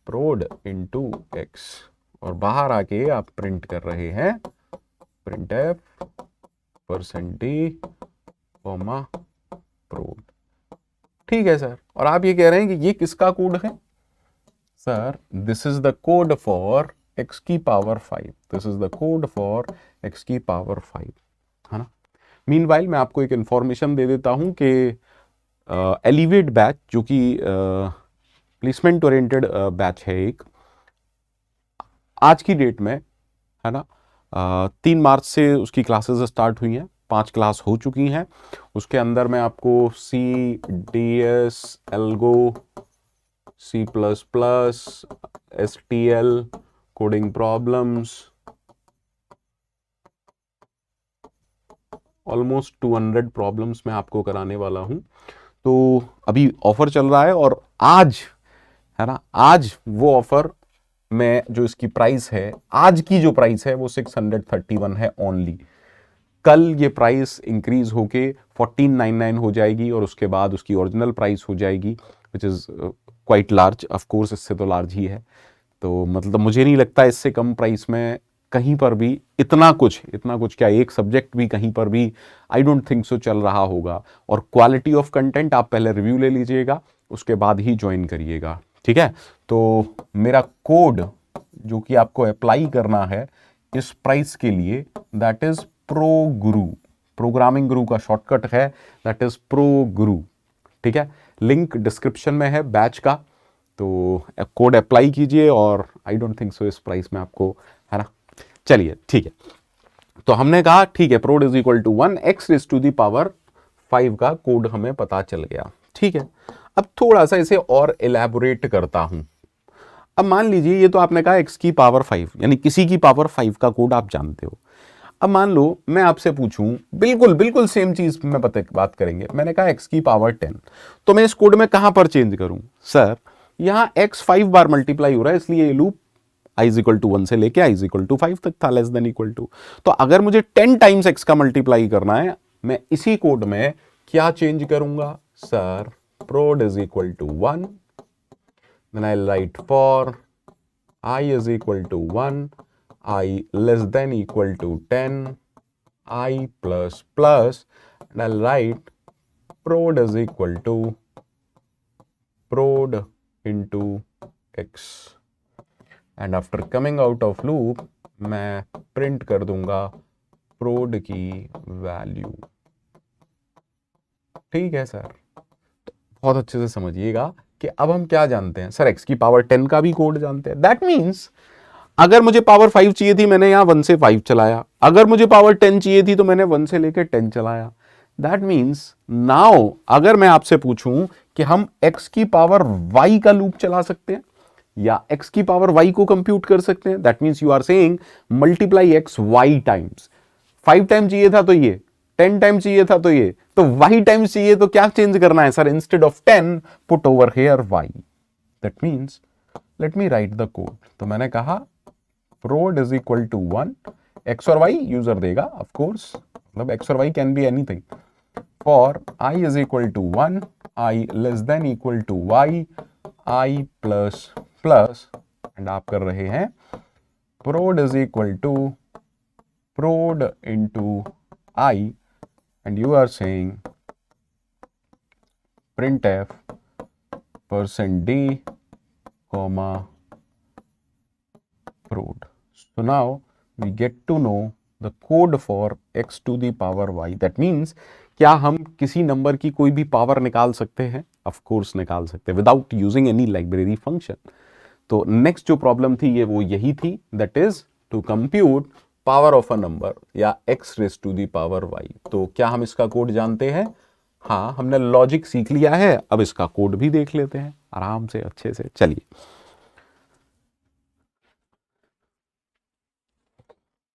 prod into x, और बाहर आके आप प्रिंट कर रहे हैं printf %d, prod। ठीक है सर, और आप ये कह रहे हैं कि ये किसका कोड है? Sir this is the code for x की power 5, this is the code for x की पावर 5, है ना। मीनवाइल मैं आपको एक इंफॉर्मेशन दे देता हूं कि एलिवेट बैच जो कि प्लेसमेंट ओरिएंटेड बैच है एक, आज की डेट में, है ना, 3 मार्च से उसकी क्लासेस स्टार्ट हुई हैं, 5 क्लास हो चुकी हैं। उसके अंदर में आपको CDS, algo, C++, STL, coding problems, almost 200 problems मैं आपको कराने वाला हूं। तो अभी ऑफर चल रहा है, और आज, है ना, आज वो ऑफर में जो इसकी प्राइस है, आज की जो प्राइस है वो 631 है ओनली। कल ये प्राइस इंक्रीज होके 1499 हो जाएगी, और उसके बाद उसकी ओरिजिनल प्राइस हो जाएगी which is quite large, of course इससे तो लार्ज ही है। तो मतलब मुझे नहीं लगता इससे कम प्राइस में कहीं पर भी इतना कुछ क्या एक सब्जेक्ट भी कहीं पर भी आई डोंट थिंक सो चल रहा होगा। और क्वालिटी ऑफ कंटेंट आप पहले रिव्यू ले लीजिएगा, उसके बाद ही ज्वाइन करिएगा, ठीक है। तो मेरा कोड जो कि आपको अप्लाई करना है इस प्राइस के लिए, that is pro Guru, programming गुरु का शॉर्टकट है, दैट इज प्रो गुरु, ठीक है। लिंक डिस्क्रिप्शन में है बैच का, तो कोड अप्लाई कीजिए, और आई डोंट थिंक सो इस प्राइस में आपको, है ना। चलिए ठीक है, तो हमने कहा ठीक है, prod is equal to 1, x raise to the power 5 का कोड हमें पता चल गया, ठीक है। अब थोड़ा सा इसे और एलैबोरेट करता हूं। अब मान लीजिए ये तो आपने कहा x की पावर 5, यानी किसी की पावर 5 का कोड आप जानते हो। अब मान लो मैं आपसे पूछूं, बिल्कुल बिल्कुल सेम चीज में बात करेंगे, मैंने कहा x की पावर 10, तो मैं इस कोड में कहां पर चेंज करूं? सर यहां x 5 बार मल्टीप्लाई हो रहा है, इसलिए ये loop i is equal to 1 से लेके i इज इक्वल टू 5 तक था, लेस देन इक्वल टू। तो अगर मुझे 10 टाइम्स x का मल्टीप्लाई करना है, मैं इसी कोड में क्या चेंज करूंगा? Sir prod is equal to 1, then I'll write for I is equal to 1, I less than equal to 10, I plus plus, and I'll write prod is equal to prod into x, and after coming out of loop मैं print कर दूंगा prod की value, ठीक है sir. तो बहुत अच्छे से समझिएगा कि अब हम क्या जानते हैं, सर x की पावर 10 का भी कोड जानते हैं। दैट मीन्स अगर मुझे पावर 5 चाहिए थी, मैंने यहां 1 से 5 चलाया, अगर मुझे पावर 10 चाहिए थी तो मैंने 1 से लेकर 10 चलाया। दैट मीन्स नाउ अगर मैं आपसे पूछूं कि हम x की पावर y का लूप चला सकते हैं या x की पावर y को कंप्यूट कर सकते हैं, that means you are saying multiply x y times. 5 time चाहिए था तो ये, 10 टाइम चाहिए था तो ये, तो y टाइम्स चाहिए तो क्या चेंज करना है sir? Instead of 10 put over here y। That means let me right the code. तो मैंने कहा prod is equal to 1, x और y यूजर देगा ऑफ कोर्स, मतलब x और y can be anything. For i is equal to 1, i less than equal to y, i plus plus, and आप कर रहे हैं prod is equal to prod into I, and you are saying printf %d, prod. So now we get to know the code for x to the power y. That means क्या हम किसी number की कोई भी power निकाल सकते हैं? Of course निकाल सकते हैं without using any library function. तो नेक्स्ट जो प्रॉब्लम थी ये वो यही थी, that is to compute power of a number या x raise to the power y। तो क्या हम इसका कोड जानते हैं? हाँ, हमने लॉजिक सीख लिया है, अब इसका कोड भी देख लेते हैं आराम से अच्छे से। चलिए,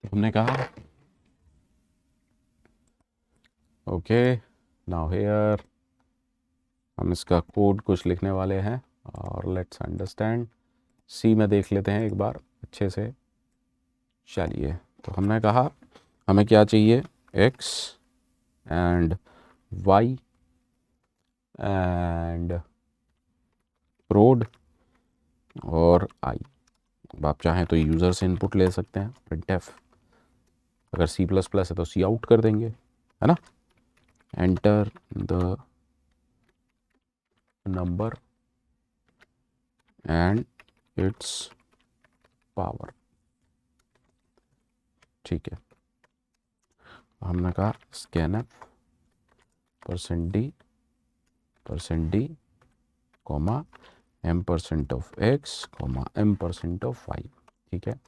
हमने कहा ओके, नाउ हियर हम इसका कोड कुछ लिखने वाले हैं, और लेट्स अंडरस्टैंड। सी में देख लेते हैं एक बार अच्छे से। चलिए, तो हमने कहा हमें क्या चाहिए? x and y and prod और I। अब आप चाहें तो यूज़र से इनपुट ले सकते हैं printf, अगर C++ है तो C आउट कर देंगे, है ना। Enter the number and it's power, ठीक है। हमने कहा स्कैनf %d comma m% of x comma m% of y, ठीक है।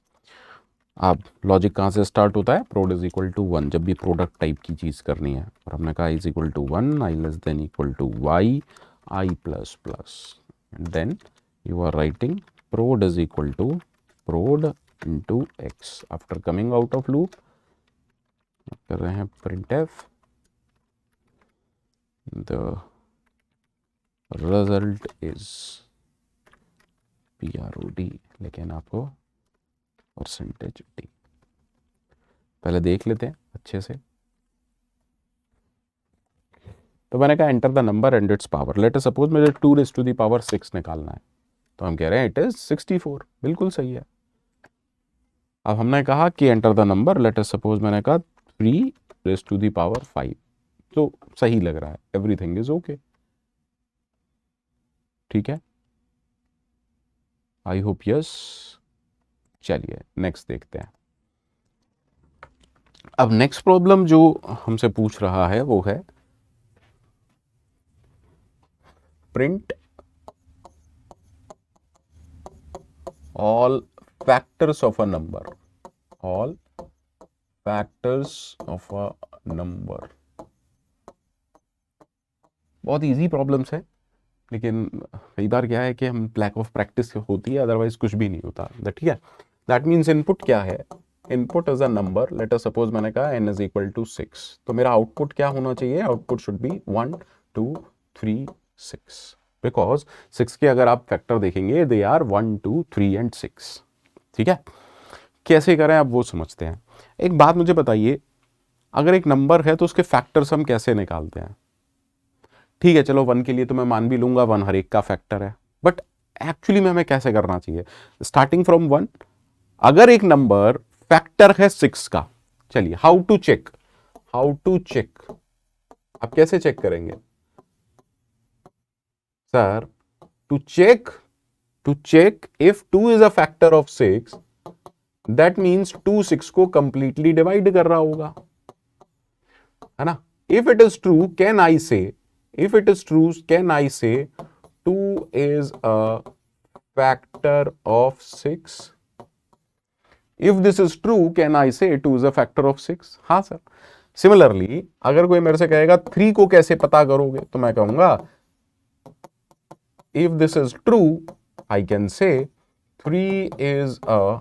अब लॉजिक कहाँ से स्टार्ट होता है, प्रोड इज इक्वल टू 1, जब भी प्रोडक्ट टाइप की चीज़ करनी है, और हमने कहा is equal to 1, i less than equal to y, i plus plus, and then you are writing prod is equal to prod into x. After coming out of loop कर रहे हैं printf the result is prod, लेकिन आपको %d। पहले देख लेते हैं अच्छे से। तो मैंने कहा enter the number and it's power. Late us suppose मुझे 2⁶ निकालना है, तो हम कह रहे हैं इट इज 64, बिल्कुल सही है। अब हमने कहा कि enter the number, late us suppose मैंने कहा 3⁵, तो सही लग रहा है, एवरीथिंग इज ओके, ठीक है। I hope yes. चलिए नेक्स्ट देखते हैं। अब नेक्स्ट प्रॉब्लम जो हमसे पूछ रहा है वो है print all factors of a number, all factors of a number। बहुत इजी प्रॉब्लम्स है, लेकिन कई बार क्या है कि हम लैक ऑफ प्रैक्टिस होती है, अदरवाइज कुछ भी नहीं होता, ठीक है। दैट मीन्स इनपुट क्या है, input is a number, late us suppose मैंने कहा n इज इक्वल टू 6, तो मेरा आउटपुट क्या होना चाहिए, आउटपुट शुड बी 1 2 3 6, बिकॉज 6 के अगर आप फैक्टर देखेंगे दे आर 1 2 3 एंड 6, ठीक है। कैसे करें आप वो समझते हैं। एक बात मुझे बताइए, अगर एक नंबर है तो उसके फैक्टर्स हम कैसे निकालते हैं। ठीक है चलो 1 के लिए तो मैं मान भी लूंगा 1 हर एक का फैक्टर है, बट एक्चुअली में हमें कैसे करना चाहिए, स्टार्टिंग फ्रॉम 1। अगर एक नंबर फैक्टर है 6 का, चलिए हाउ टू चेक, आप कैसे चेक करेंगे sir, to check if 2 is a factor of 6, that means 2 6 को कंप्लीटली डिवाइड कर रहा होगा, है ना। If it is true can I से 2 is a factor of 6? If this is true, can I say 2 is a factor of 6? हाँ sir. Similarly अगर कोई मेरे से कहेगा 3 को कैसे पता करोगे, तो मैं कहूंगा if this is true, I can say 3 is a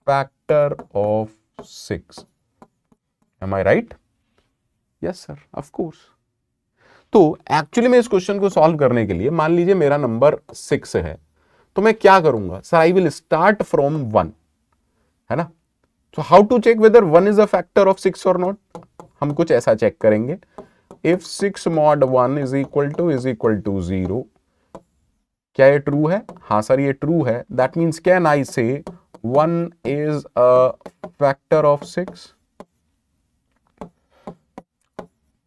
factor of 6. Am I right? Yes sir, of course. तो एक्चुअली में इस क्वेश्चन को सॉल्व करने के लिए मान लीजिए मेरा नंबर 6 है, तो मैं क्या करूंगा sir, I will start from 1, है ना। तो how to check whether 1 is a factor of 6 और नॉट, हम कुछ ऐसा चेक करेंगे, if 6 mod 1 is equal to 0, क्या ये ट्रू है, हाँ सर ये ट्रू है, दैट मीन्स कैन आई से 1 इज अ फैक्टर ऑफ 6,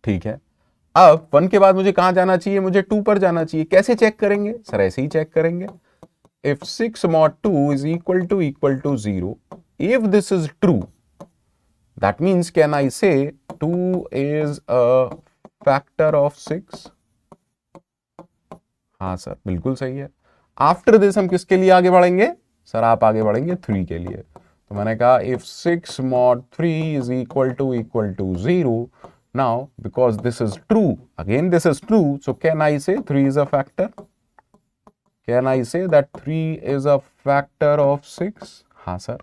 ठीक है। अब 1 के बाद मुझे कहां जाना चाहिए, मुझे 2 पर जाना चाहिए, कैसे चेक करेंगे सर, ऐसे ही चेक करेंगे, if 6 mod 2 is equal to 0, if this is true, that means can I say 2 is a factor of 6? हाँ सर बिल्कुल सही है। आफ्टर दिस हम किसके लिए आगे बढ़ेंगे सर, आप आगे बढ़ेंगे 3 के लिए, तो मैंने कहा if 6 mod 3 is equal to 0, now because this is true, again this is true, so can I say 3 is a factor? Can I say that 3 is a factor of 6? हाँ sir.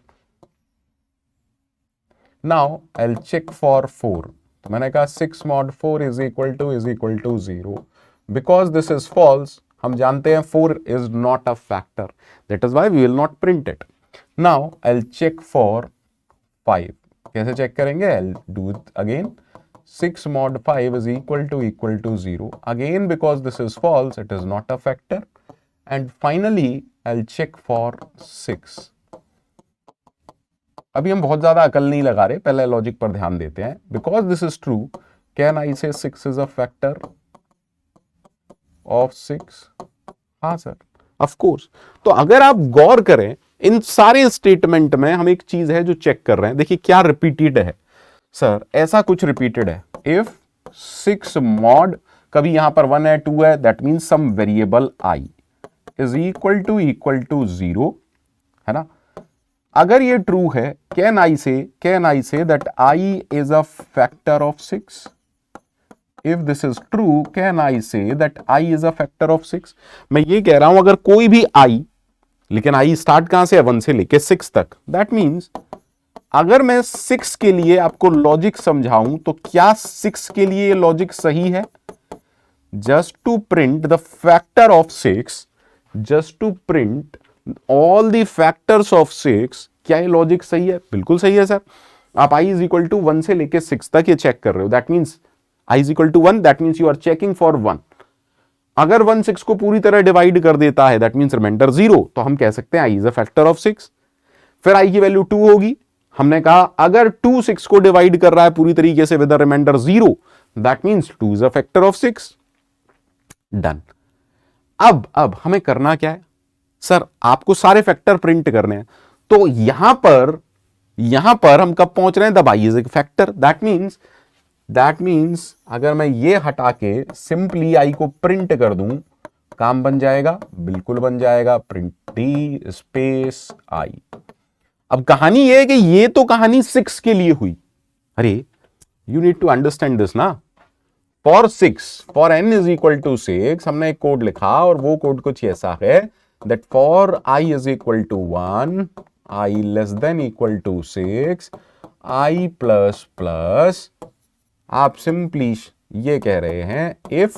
Now I'll check for 4, तो मैंने कहा 6 mod 4 is equal to 0, because this is false, हम जानते हैं 4 is not a factor, that is why we will not print it. Now I'll check for 5, कैसे check करेंगे, I'll do it again, 6 mod 5 is equal to 0, again because this is false, it is not a factor, and finally I'll check for 6. अभी हम बहुत ज्यादा अकल नहीं लगा रहे, पहले लॉजिक पर ध्यान देते हैं. Because this is true, can I से 6 इज अ फैक्टर ऑफ 6? हाँ सर, ऑफ कोर्स. तो अगर आप गौर करें इन सारे स्टेटमेंट में हम एक चीज है जो चेक कर रहे हैं. देखिए क्या रिपीटेड है सर, ऐसा कुछ रिपीटेड है. इफ 6 मॉड, कभी यहां पर 1 है 2 है, that means some variable i is equal to 0, है ना. अगर ये ट्रू है, can I say that i is a factor of 6? If this is true, can I say that i is a factor of 6? मैं ये कह रहा हूं अगर कोई भी आई, लेकिन आई स्टार्ट कहां से है, 1 से लेके 6 तक, दैट मीन्स अगर मैं 6 के लिए आपको लॉजिक समझाऊं तो क्या 6 के लिए लॉजिक सही है? Just to print the factor of 6, just to print all the factors of 6, क्या ये लॉजिक सही है? बिल्कुल सही है सर. आप i इज इक्वल टू 1 से लेके 6 तक ये चेक कर रहे हो, that means i is equal to 1, that means you are checking for 1. अगर 1 6 को पूरी तरह डिवाइड कर देता है, दैट मीन्स रिमाइंडर 0, तो हम कह सकते हैं i is a factor of 6. फिर i की वैल्यू 2 होगी. हमने कहा अगर 2 6 को डिवाइड कर रहा है पूरी तरीके से with remainder 0, that means 2 is a factor of 6. Done. अब हमें करना क्या है सर? आपको सारे फैक्टर प्रिंट करने हैं. तो यहां पर हम कब पहुंच रहे हैं? The i is a factor. That means अगर मैं ये हटा के सिंपली i को प्रिंट कर दूं, काम बन जाएगा? बिल्कुल बन जाएगा. Print d space i. अब कहानी ये है कि ये तो कहानी 6 के लिए हुई. अरे you need to understand this ना. For 6, for n is equal to 6 हमने एक कोड लिखा और वो कोड कुछ ऐसा है that for I is equal to 1, I less than equal to 6, I plus plus, आप सिंपली ये कह रहे हैं if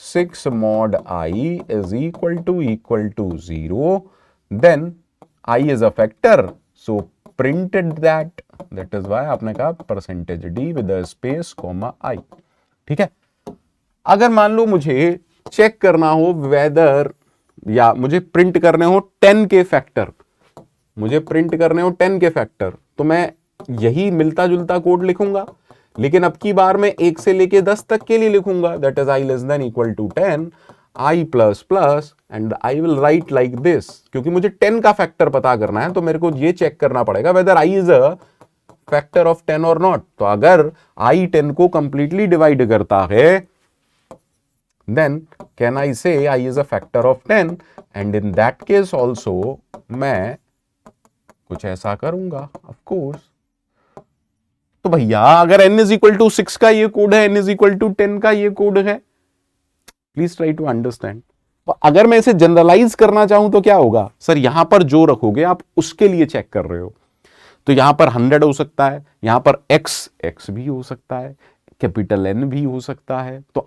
6 mod I is equal to 0, then I is a factor, so printed that is why आपने कहा percentage d with a space comma I. ठीक है. अगर मान लो मुझे चेक करना हो वेदर, या मुझे प्रिंट करने हो 10 के फैक्टर, तो मैं यही मिलता जुलता कोड लिखूंगा, लेकिन अब की बार मैं 1 से लेके 10 तक के लिए लिखूंगा. That is i less than equal to 10, i plus plus, and I will write like this. क्योंकि मुझे 10 का फैक्टर पता करना है, तो मेरे को ये चेक करना पड़ेगा whether i is a factor of 10 और नॉट. तो अगर i 10 को कंप्लीटली डिवाइड करता है, then can I say I is a factor of 10, and in that case also मैं कुछ ऐसा करूंगा of course. तो भैया अगर n is equal to 6 का ये कोड है, n is equal to 10 का ये कोड है, प्लीज ट्राई टू अंडरस्टैंड. तो अगर मैं इसे जनरलाइज करना चाहूं तो क्या होगा सर? यहां पर जो रखोगे आप उसके लिए चेक कर रहे हो. तो यहां पर 100 हो सकता है, यहां पर x भी हो सकता है, कैपिटल N भी हो सकता है. तो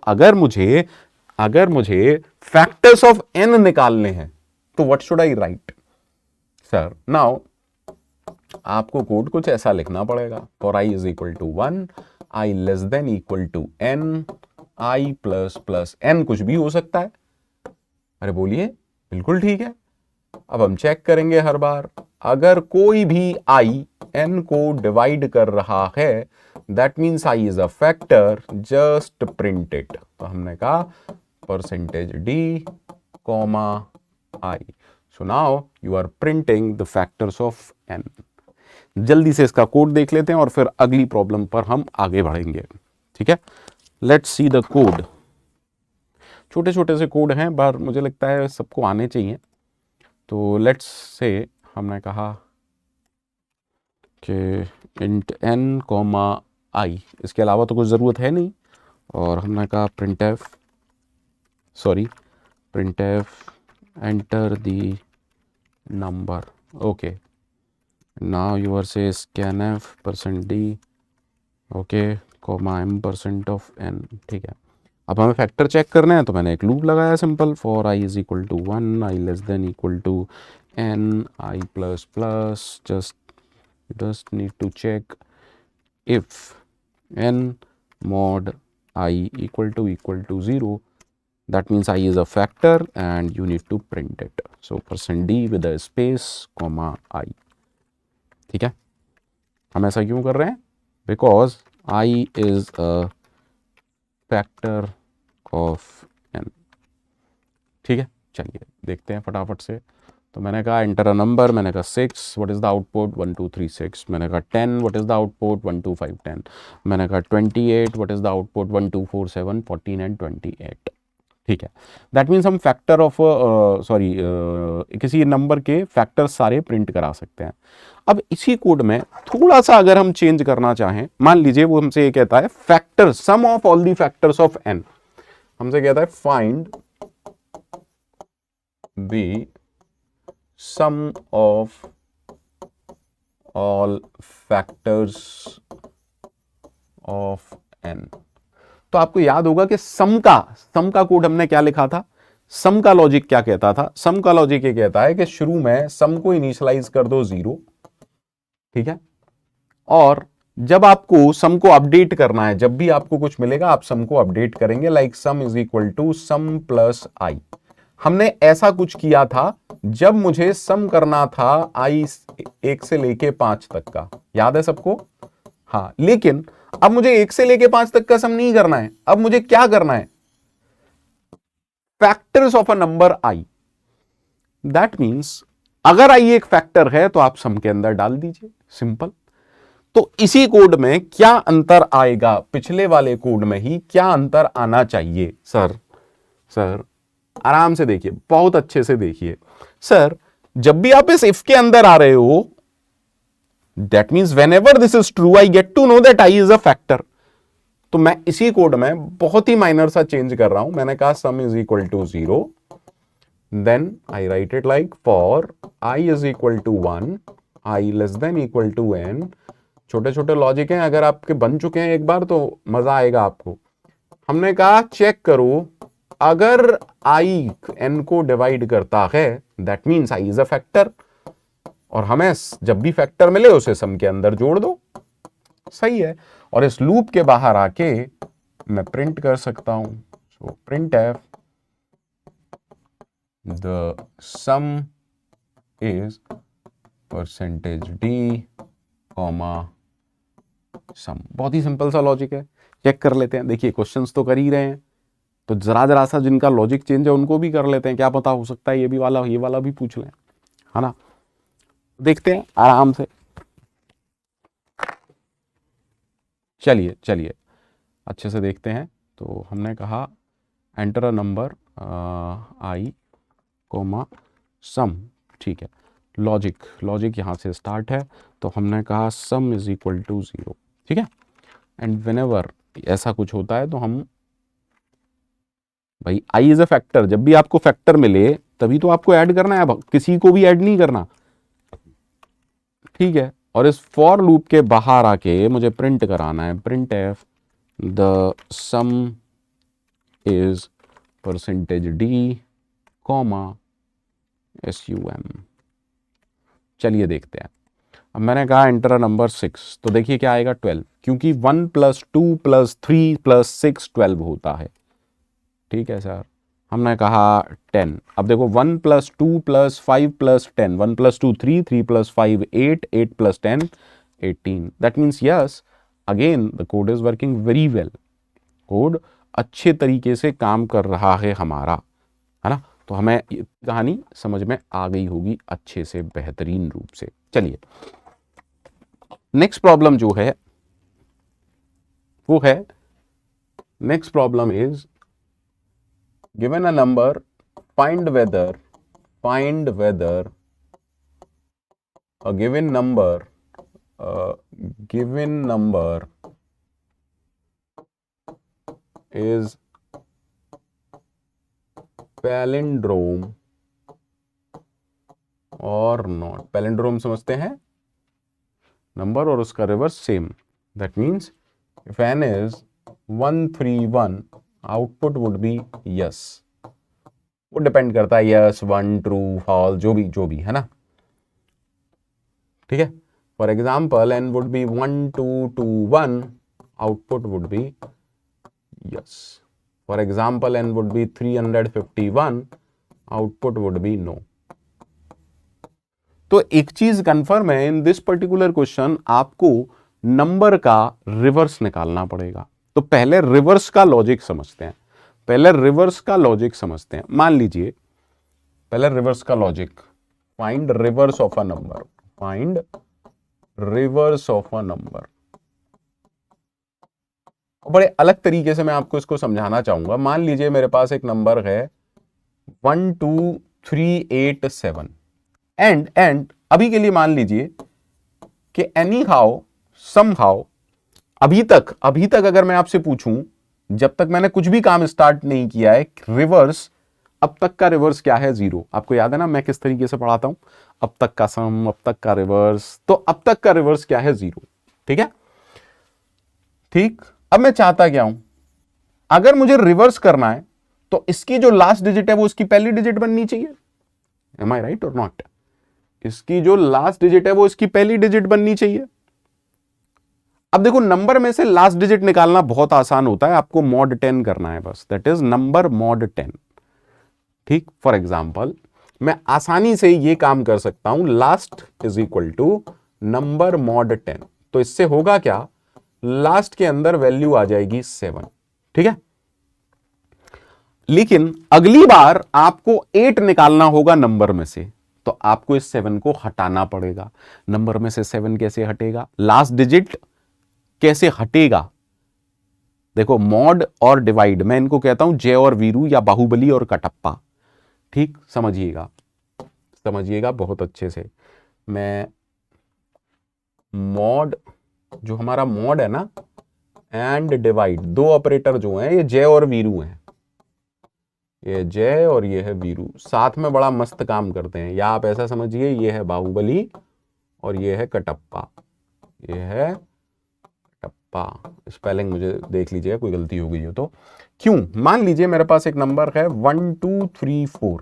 अगर मुझे फैक्टर्स ऑफ n निकालने हैं तो what should I write sir? Now आपको कोड कुछ ऐसा लिखना पड़ेगा. For i is equal to 1, i less than equal to n, i plus plus n, कुछ भी हो सकता है. अरे बोलिए, बिल्कुल ठीक है. अब हम चेक करेंगे हर बार, अगर कोई भी i n को डिवाइड कर रहा है, that means i is a factor, just print it. तो हमने कहा percentage d comma I. So now you are printing the factors of n. जल्दी से इसका कोड देख लेते हैं और फिर अगली प्रॉब्लम पर हम आगे बढ़ेंगे. ठीक है, लेट्स सी द कोड. छोटे छोटे से कोड हैं, पर मुझे लगता है सबको आने चाहिए. तो लेट्स से हमने कहा कि int n comma I, इसके अलावा तो कुछ ज़रूरत है नहीं. और हमने कहा printf enter the number. Okay, now your say scanf %d okay comma m% of n. ठीक है. अब हमें फैक्टर चेक करना है, तो मैंने एक लूप लगाया simple. For i is equal to 1, i less than equal to n, i plus plus, just need to check if n mod I equal to 0, that means I is a factor and you need to print it. So %d with a space comma I. ठीक है, हम ऐसा क्यों कर रहे हैं? Because I is a factor of n. ठीक है, चलिए देखते हैं फटाफट से। तो मैंने कहा एंटर अ नंबर, मैंने कहा 6, व्हाट इज़ द आउटपुट 1 2 3 6, मैंने कहा 10, व्हाट इज़ द आउटपुट 1 2 5 10, मैंने कहा 28, what is the output 1 2 4 7 14 and 28। ठीक है, दैट मीन्स हम फैक्टर ऑफ किसी नंबर के फैक्टर सारे प्रिंट करा सकते हैं। अब इसी कोड में थोड़ा सा अगर हम चेंज करना चाहें, मान लीजिए वो हमसे ये कहता है factor sum of all the factors of n, हमसे कहता है find the sum of all factors of n। तो आपको याद होगा कि सम का कोड हमने क्या लिखा था, सम का लॉजिक क्या कहता था? सम का लॉजिक ये कहता है कि शुरू में सम को इनिशियलाइज कर दो 0, ठीक है, और जब आपको सम को अपडेट करना है, जब भी आपको कुछ मिलेगा आप सम को अपडेट करेंगे, like sum is equal to sum plus i. हमने ऐसा कुछ किया था जब मुझे सम करना था आई 1 से लेके 5 तक का, याद है सबको? हाँ, लेकिन अब मुझे 1 से लेके 5 तक का सम नहीं करना है, अब मुझे क्या करना है? Factors of a number I. That means अगर आई एक फैक्टर है तो आप सम के अंदर डाल दीजिए, सिंपल। तो इसी कोड में क्या अंतर आएगा? पिछले वाले कोड में ही क्या अंतर आना चाहिए? सर आराम से देखिए, बहुत अच्छे से देखिए। सर जब भी आप इस इफ के अंदर आ रहे हो, that means whenever this is true I get to know that i is a factor. तो मैं इसी कोड में बहुत ही माइनर सा चेंज कर रहा हूं। मैंने कहा sum is equal to 0, then I write it like for i is equal to 1, i less than equal to n। छोटे छोटे लॉजिक हैं, अगर आपके बन चुके हैं एक बार तो मजा आएगा आपको। हमने कहा चेक करो, अगर आई n को डिवाइड करता है that means I is a factor, और हमें जब भी फैक्टर मिले उसे सम के अंदर जोड़ दो, सही है। और इस लूप के बाहर आके मैं प्रिंट कर सकता हूं, so print F the sum is %d comma sum. बहुत ही सिंपल सा लॉजिक है, चेक कर लेते हैं। देखिए क्वेश्चंस तो कर ही रहे हैं, तो जरा सा जिनका लॉजिक चेंज है उनको भी कर लेते हैं, क्या पता हो सकता है ये वाला भी पूछ लें, है ना। देखते हैं आराम से। चलिए अच्छे से देखते हैं। तो हमने कहा enter a number i comma sum, ठीक है। लॉजिक यहाँ से स्टार्ट है, तो हमने कहा सम इज इक्वल टू 0, ठीक है। एंड व्हेनेवर ऐसा कुछ होता है तो हम भाई आई इज अ फैक्टर, जब भी आपको फैक्टर मिले तभी तो आपको ऐड करना है, किसी को भी ऐड नहीं करना, ठीक है। और इस फॉर लूप के बाहर आके मुझे प्रिंट कराना है, print F the sum is %d comma sum। चलिए देखते हैं। अब मैंने कहा एंटर अ नंबर 6, तो देखिए क्या आएगा 12, क्योंकि 1 + 2 + 3 + 6 12 होता है, ठीक है सर। हमने कहा 10, अब देखो 1 + 2 + 5 + 10, 1 + 2 3, 3 + 5 8, 8 + 10 18। That means yes, again the code is working very well, code अच्छे तरीके से काम कर रहा है हमारा, है ना। तो हमें ये कहानी समझ में आ गई होगी अच्छे से, बेहतरीन रूप से। चलिए नेक्स्ट प्रॉब्लम जो है वो है, next problem is given a number, find whether a given number is palindrome or not। palindrome समझते हैं, नंबर और उसका reverse same. That means if n is 131 output would be yes. वो डिपेंड करता है यस 1 ट्रू फॉल्स जो भी है ना, ठीक है। For example n would be 1 2 2 1, output would be yes. For example n would be 351, output would be no. तो एक चीज कंफर्म है, इन दिस पर्टिकुलर क्वेश्चन आपको नंबर का रिवर्स निकालना पड़ेगा। तो पहले रिवर्स का लॉजिक समझते हैं, मान लीजिए पहले रिवर्स का logic, find reverse of a number, बड़े अलग तरीके से मैं आपको इसको समझाना चाहूंगा। मान लीजिए मेरे पास एक नंबर है 12387 एंड अभी के लिए मान लीजिए कि एनी हाउ सम हाउ, अभी तक अगर मैं आपसे पूछूं, जब तक मैंने कुछ भी काम स्टार्ट नहीं किया है, रिवर्स, अब तक का रिवर्स क्या है? 0। आपको याद है ना मैं किस तरीके से पढ़ाता हूं, अब तक का सम, अब तक का रिवर्स। तो अब तक का रिवर्स क्या है? 0। ठीक है, ठीक। अब मैं चाहता क्या हूं, अगर मुझे रिवर्स करना है तो इसकी जो लास्ट डिजिट है वो इसकी पहली डिजिट बननी चाहिए। एम आई राइट और नॉट? इसकी जो लास्ट डिजिट है वो इसकी पहली डिजिट बननी चाहिए। अब देखो, नंबर में से लास्ट डिजिट निकालना बहुत आसान होता है, आपको मॉड 10 करना है बस, दैट इज नंबर मॉड 10। ठीक, फॉर एग्जाम्पल मैं आसानी से ये काम कर सकता हूं, last is equal to number mod 10। तो इससे होगा क्या, लास्ट के अंदर वैल्यू आ जाएगी 7। ठीक है, लेकिन अगली बार आपको 8 निकालना होगा नंबर में से, तो आपको इस 7 को हटाना पड़ेगा। नंबर में से 7 कैसे हटेगा, लास्ट डिजिट कैसे हटेगा? देखो, मॉड और डिवाइड, मैं इनको कहता हूं जय और वीरू या बाहुबली और कटप्पा। ठीक, समझिएगा बहुत अच्छे से। मैं मॉड, जो हमारा मॉड है ना, एंड डिवाइड, दो ऑपरेटर जो हैं ये जय और वीरू हैं, ये जय और ये है वीरू, साथ में बड़ा मस्त काम करते हैं। या आप ऐसा समझिए, ये है बाहुबली और ये है कटप्पा, ये है कटप्पा। स्पेलिंग मुझे देख लीजिए, कोई गलती हो गई हो तो। क्यों? मान लीजिए मेरे पास एक नंबर है 1234,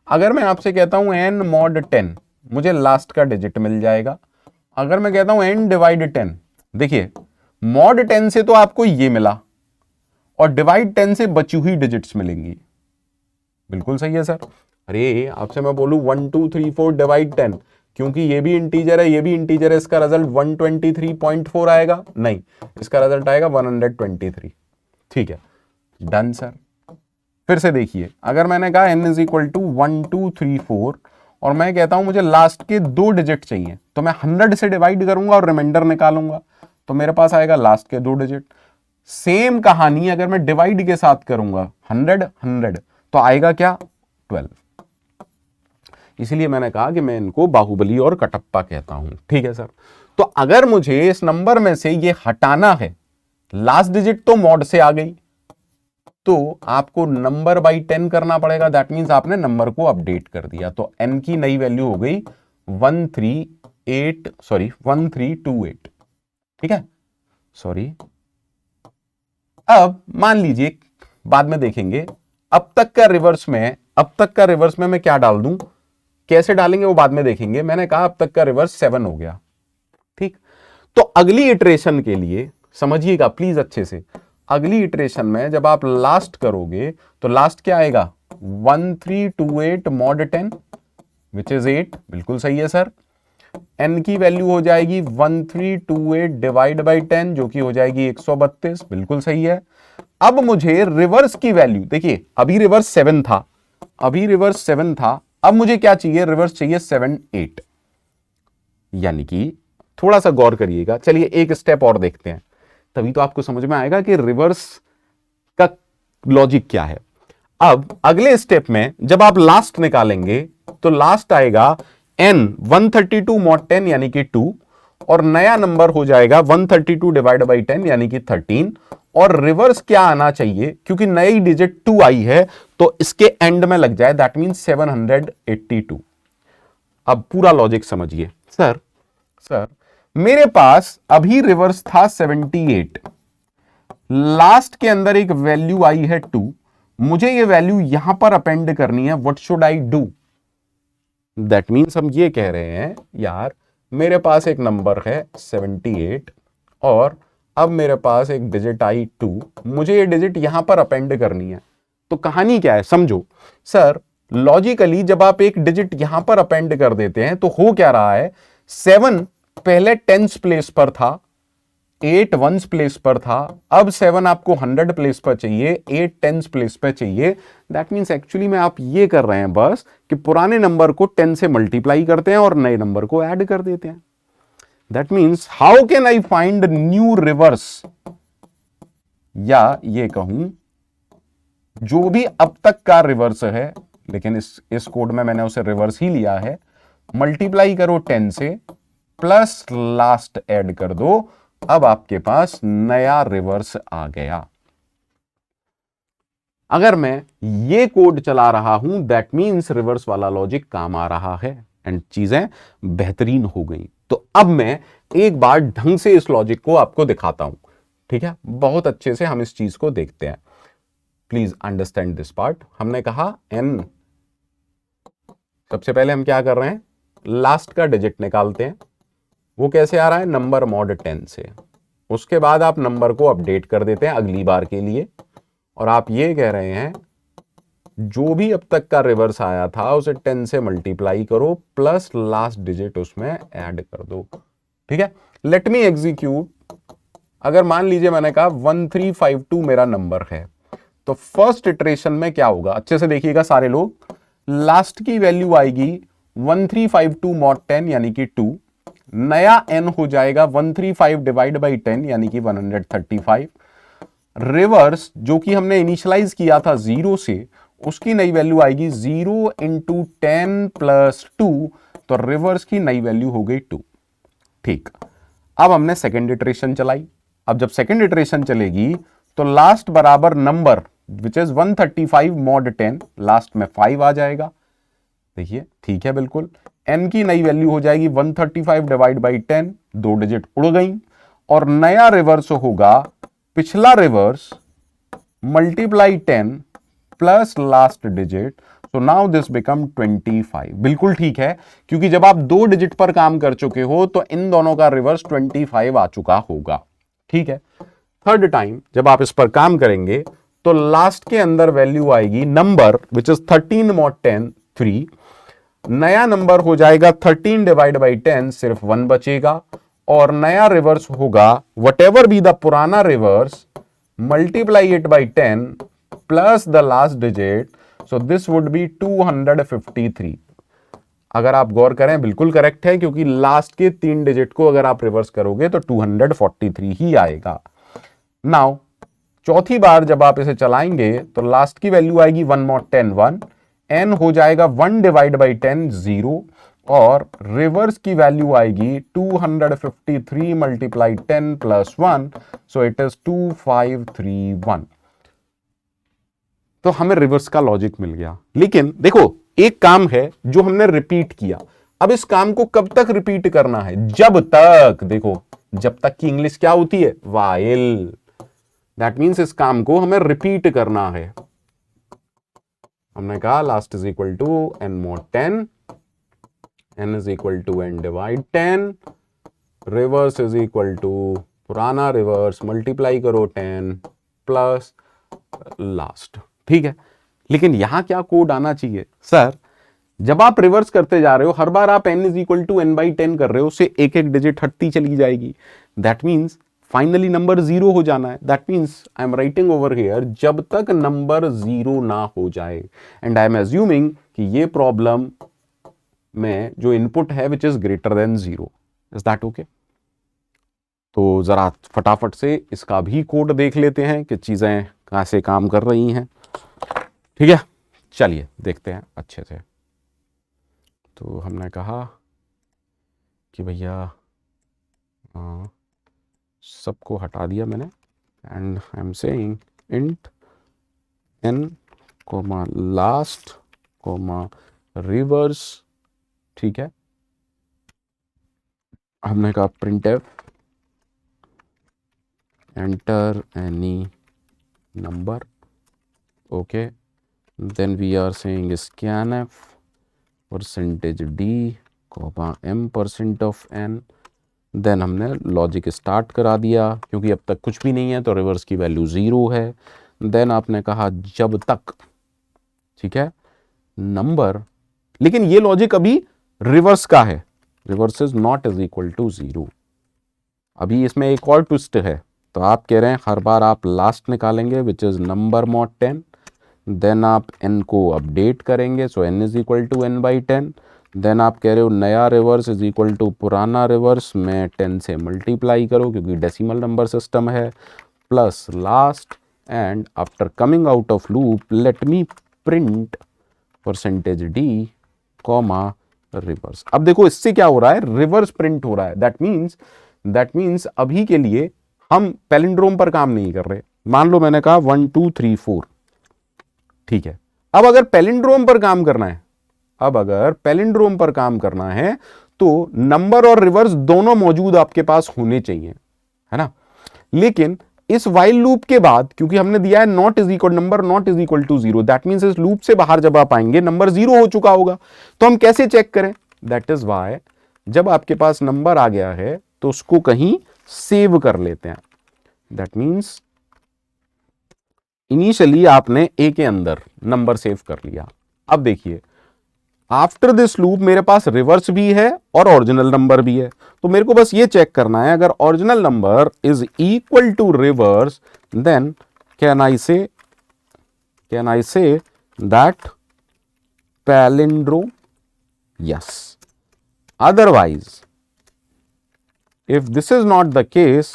अगर मैं आपसे कहता हूं n mod 10, मुझे लास्ट का डिजिट मिल जाएगा। अगर मैं कहता हूं n डिवाइड 10, देखिए मॉड 10 से तो आपको ये मिला और डिवाइड 10 से बची हुई डिजिट्स मिलेंगी। बिल्कुल सही है सर। अरे आपसे मैं बोलूं 1 2 3 4 डिवाइड 10, क्योंकि ये भी इंटीजर है, ये भी इंटीजर है, इसका रिजल्ट 123.4 आएगा? नहीं, इसका रिजल्ट आएगा 123। ठीक है, डन सर। फिर से देखिए, अगर मैंने कहा n इज इक्वल टू 1 2 3 4 और मैं कहता हूं मुझे लास्ट के 2 डिजिट चाहिए, तो मैं 100 से डिवाइड करूंगा और रिमाइंडर निकालूंगा, तो मेरे पास आएगा लास्ट के 2 डिजिट। सेम कहानी अगर मैं डिवाइड के साथ करूंगा, 100 तो आएगा क्या? 12। इसलिए मैंने कहा कि मैं इनको बाहुबली और कटप्पा कहता हूं। ठीक है सर। तो अगर मुझे इस नंबर में से ये हटाना है, लास्ट डिजिट तो मॉड से आ गई, तो आपको नंबर बाई 10 करना पड़ेगा। दैट मींस आपने नंबर को अपडेट कर दिया। तो n की नई वैल्यू हो गई 1328। ठीक है, सॉरी। अब मान लीजिए, बाद में देखेंगे, अब तक का रिवर्स में मैं क्या डाल दूं, कैसे डालेंगे वो बाद में देखेंगे। मैंने कहा अब तक का रिवर्स 7 हो गया। ठीक, तो अगली इटरेशन के लिए समझिएगा प्लीज अच्छे से, अगली इटरेशन में जब आप लास्ट करोगे तो लास्ट क्या आएगा? 1328 मॉड 10 विच इज 8। बिल्कुल सही है सर। n की वैल्यू हो जाएगी 1328 डिवाइड बाई 10, जो कि हो जाएगी 132। बिल्कुल सही है। अब मुझे रिवर्स की वैल्यू, देखिए अभी रिवर्स 7 था, अब मुझे क्या चाहिए? रिवर्स चाहिए 7 8। यानी कि थोड़ा सा गौर करिएगा, चलिए एक स्टेप और देखते हैं, तभी तो आपको समझ में आएगा कि रिवर्स का लॉजिक क्या है। अब अगले स्टेप में जब आप लास्ट निकालेंगे तो लास्ट आएगा n 132 मॉड 10 यानी कि 2, और नया नंबर हो जाएगा 132 डिवाइड बाई 10 यानी कि 13, और रिवर्स क्या आना चाहिए? क्योंकि नई डिजिट 2 आई है तो इसके एंड में लग जाए, दैट मींस 782। अब पूरा लॉजिक समझिए। सर मेरे पास अभी रिवर्स था 78, लास्ट के अंदर एक वैल्यू आई है 2, मुझे ये वैल्यू यहां पर अपेंड करनी है। What should I do? That means हम ये कह रहे हैं, यार मेरे पास एक नंबर है 78 और अब मेरे पास एक डिजिट आई 2, मुझे ये डिजिट यहां पर अपेंड करनी है। तो कहानी क्या है समझो सर, लॉजिकली जब आप एक डिजिट यहां पर अपेंड कर देते हैं तो हो क्या रहा है, 7 पहले टेंस प्लेस पर था, 8 वंस प्लेस पर था, अब 7 आपको 100 प्लेस पर चाहिए, 8 टेंस प्लेस पर चाहिए। दैट मीन्स एक्चुअली में आप ये कर रहे हैं बस कि पुराने नंबर को 10 से मल्टीप्लाई करते हैं और नए नंबर को ऐड कर देते हैं। That means how can I find new reverse, या ये कहूं जो भी अब तक का रिवर्स है, लेकिन इस कोड में मैंने उसे रिवर्स ही लिया है, मल्टीप्लाई करो 10 से प्लस लास्ट ऐड कर दो, अब आपके पास नया रिवर्स आ गया। अगर मैं ये कोड चला रहा हूं दैट मीन्स रिवर्स वाला लॉजिक काम आ रहा है एंड चीजें बेहतरीन हो गई। तो अब मैं एक बार ढंग से इस लॉजिक को आपको दिखाता हूं, ठीक है, बहुत अच्छे से हम इस चीज को देखते हैं। Please understand this part. हमने कहा n, सबसे पहले हम क्या कर रहे हैं, लास्ट का डिजिट निकालते हैं। वो कैसे आ रहा है, नंबर मॉड 10 से। उसके बाद आप नंबर को अपडेट कर देते हैं अगली बार के लिए, और आप ये कह रहे हैं जो भी अब तक का रिवर्स आया था उसे 10 से मल्टीप्लाई करो प्लस लास्ट डिजिट उसमें ऐड कर दो। ठीक है, लेट मी एग्जीक्यूट। अगर मान लीजिए मैंने कहा 1352 मेरा नंबर है, तो फर्स्ट इटरेशन में क्या होगा, अच्छे से देखिएगा सारे लोग, लास्ट की वैल्यू आएगी 1352 मॉड 10 यानी कि 2, नया n हो जाएगा 135 डिवाइड बाई 10 यानी कि 135, रिवर्स जो कि हमने इनिशियलाइज किया था 0 से, उसकी नई वैल्यू आएगी 0 इंटू 10 प्लस 2, तो रिवर्स की नई वैल्यू हो गई 2। ठीक, अब हमने सेकेंड इटरेशन चलाई। अब जब सेकेंड इटरेशन चलेगी तो लास्ट बराबर number which is 135 mod 10, last में 5 आ जाएगा। देखिए ठीक है बिल्कुल, n की नई वैल्यू हो जाएगी 135 डिवाइड बाई 10, 2 डिजिट उड़ गई, और नया रिवर्स होगा पिछला reverse multiply 10 plus last digit, so now this become 25। बिल्कुल ठीक है, क्योंकि जब आप 2 डिजिट पर काम कर चुके हो तो इन दोनों का रिवर्स 25 आ चुका होगा। ठीक है, थर्ड टाइम जब आप इस पर काम करेंगे तो लास्ट के अंदर वैल्यू आएगी नंबर विच इज 13 मॉड 10 3, नया नंबर हो जाएगा 13 डिवाइड बाई 10, सिर्फ 1 बचेगा, और नया रिवर्स होगा वट एवर बी द पुराना reverse multiply it by 10 plus the last digit, so this would be 253। अगर आप गौर करें बिल्कुल करेक्ट है, क्योंकि लास्ट के 3 डिजिट को अगर आप रिवर्स करोगे तो 243 ही आएगा। नाउ चौथी बार जब आप इसे चलाएंगे तो लास्ट की वैल्यू आएगी 1 मॉड 10 1, n हो जाएगा 1 डिवाइड बाई 10 0, और रिवर्स की वैल्यू आएगी 253 multiply 10 plus 1, so it is 2531। तो हमें रिवर्स का लॉजिक मिल गया। लेकिन देखो एक काम है जो हमने रिपीट किया, अब इस काम को कब तक रिपीट करना है, जब तक, देखो जब तक की इंग्लिश क्या होती है, वाइल। दैट मीन्स इस काम को हमें रिपीट करना है। हमने कहा last is equal to n mod 10, n is equal to n divide 10, reverse is equal to पुराना रिवर्स मल्टीप्लाई करो 10 प्लस लास्ट। ठीक है, लेकिन यहां क्या कोड आना चाहिए सर, जब आप रिवर्स करते जा रहे हो हर बार आप n is equal to n by 10 कर रहे हो, उससे एक एक डिजिट हटती चली जाएगी। दैट मीन्स फाइनली नंबर 0 हो जाना है। That means I am writing over here जब तक नंबर 0 ना हो जाए, एंड आई एम एज्यूमिंग कि ये प्रॉब्लम में जो इनपुट है which is greater than 0। Is that okay? तो जरा फटाफट से इसका भी कोड देख लेते हैं कि चीजें कहां से काम कर रही हैं। ठीक है, चलिए देखते हैं अच्छे से। तो हमने कहा कि भैया सबको हटा दिया मैंने, and I am saying int n comma last comma reverse. ठीक है, हमने कहा printf enter any number, okay, then we are saying scanf %d comma m% of n, then हमने लॉजिक स्टार्ट करा दिया, क्योंकि अब तक कुछ भी नहीं है तो रिवर्स की वैल्यू 0 है। देन आपने कहा जब तक, ठीक है, नंबर, लेकिन ये लॉजिक अभी रिवर्स का है, reverse is not is equal to 0। अभी इसमें एक और ट्विस्ट है, तो आप कह रहे हैं हर बार आप लास्ट निकालेंगे which is number mod 10, then आप n को अपडेट करेंगे, so n is equal to n by 10। Then आप कह रहे हो नया रिवर्स इज इक्वल टू पुराना रिवर्स में 10 से मल्टीप्लाई करो, क्योंकि डेसिमल नंबर सिस्टम है, plus last, and after coming out of loop let me print percentage d comma reverse. अब देखो इससे क्या हो रहा है, रिवर्स प्रिंट हो रहा है। दैट मीन्स अभी के लिए हम पैलिंड्रोम पर काम नहीं कर रहे। मान लो मैंने कहा 1 2 3 4, ठीक है। अब अगर पैलिंड्रोम पर काम करना है, तो नंबर और रिवर्स दोनों मौजूद आपके पास होने चाहिए, है ना। लेकिन इस वाइल लूप के बाद, क्योंकि हमने दिया है not is equal number not is equal to 0, that means इस लूप से बाहर जब आप आएंगे नंबर 0 हो चुका होगा। तो हम कैसे चेक करें? दैट इज वाई जब आपके पास नंबर आ गया है तो उसको कहीं सेव कर लेते हैं। दैट मीन्स इनिशियली आपने ए के अंदर नंबर सेव कर लिया। अब देखिए आफ्टर दिस लूप मेरे पास रिवर्स भी है और ओरिजिनल नंबर भी है, तो मेरे को बस ये चेक करना है, अगर original number is equal to reverse then can I say that palindrome? Yes. Otherwise if this is not the case,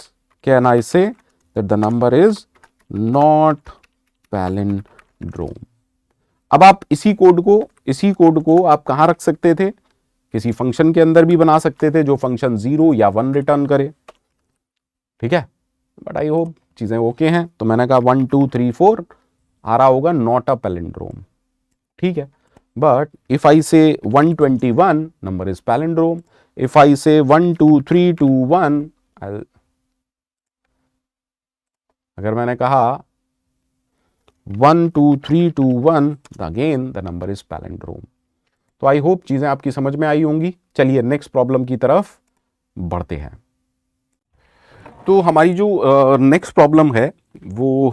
can I say that the number is not palindrome? अब आप इसी कोड को आप कहां रख सकते थे? किसी फंक्शन के अंदर भी बना सकते थे जो फंक्शन 0 या 1 रिटर्न करे, ठीक है। बट आई होप चीजें ओके हैं। तो मैंने कहा 1 2 3 4 आ रहा होगा नॉट अ पैलिंड्रोम, ठीक है। बट इफ आई से 121 number is palindrome, if I say 1 2 3 2 1, अगर मैंने कहा 1 2 3 2 1, again the number is palindrome. तो आई होप चीजें आपकी समझ में आई होंगी। चलिए नेक्स्ट प्रॉब्लम की तरफ बढ़ते हैं। तो हमारी जो नेक्स्ट प्रॉब्लम है वो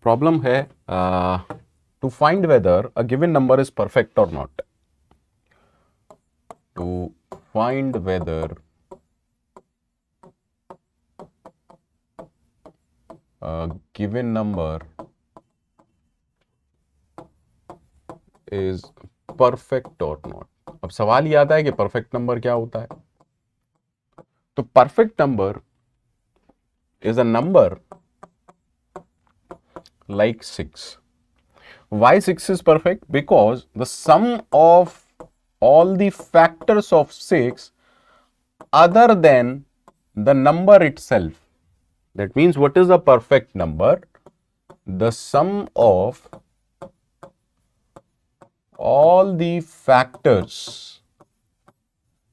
प्रॉब्लम है to find whether a given number is perfect और not. To find whether a given number is perfect or not। अब सवाल ये आता है कि परफेक्ट नंबर क्या होता है। तो perfect number is a number like 6. Why 6 is perfect? Because the sum of all the factors of 6 other than the number itself. That means what is a perfect number? The sum of all the factors.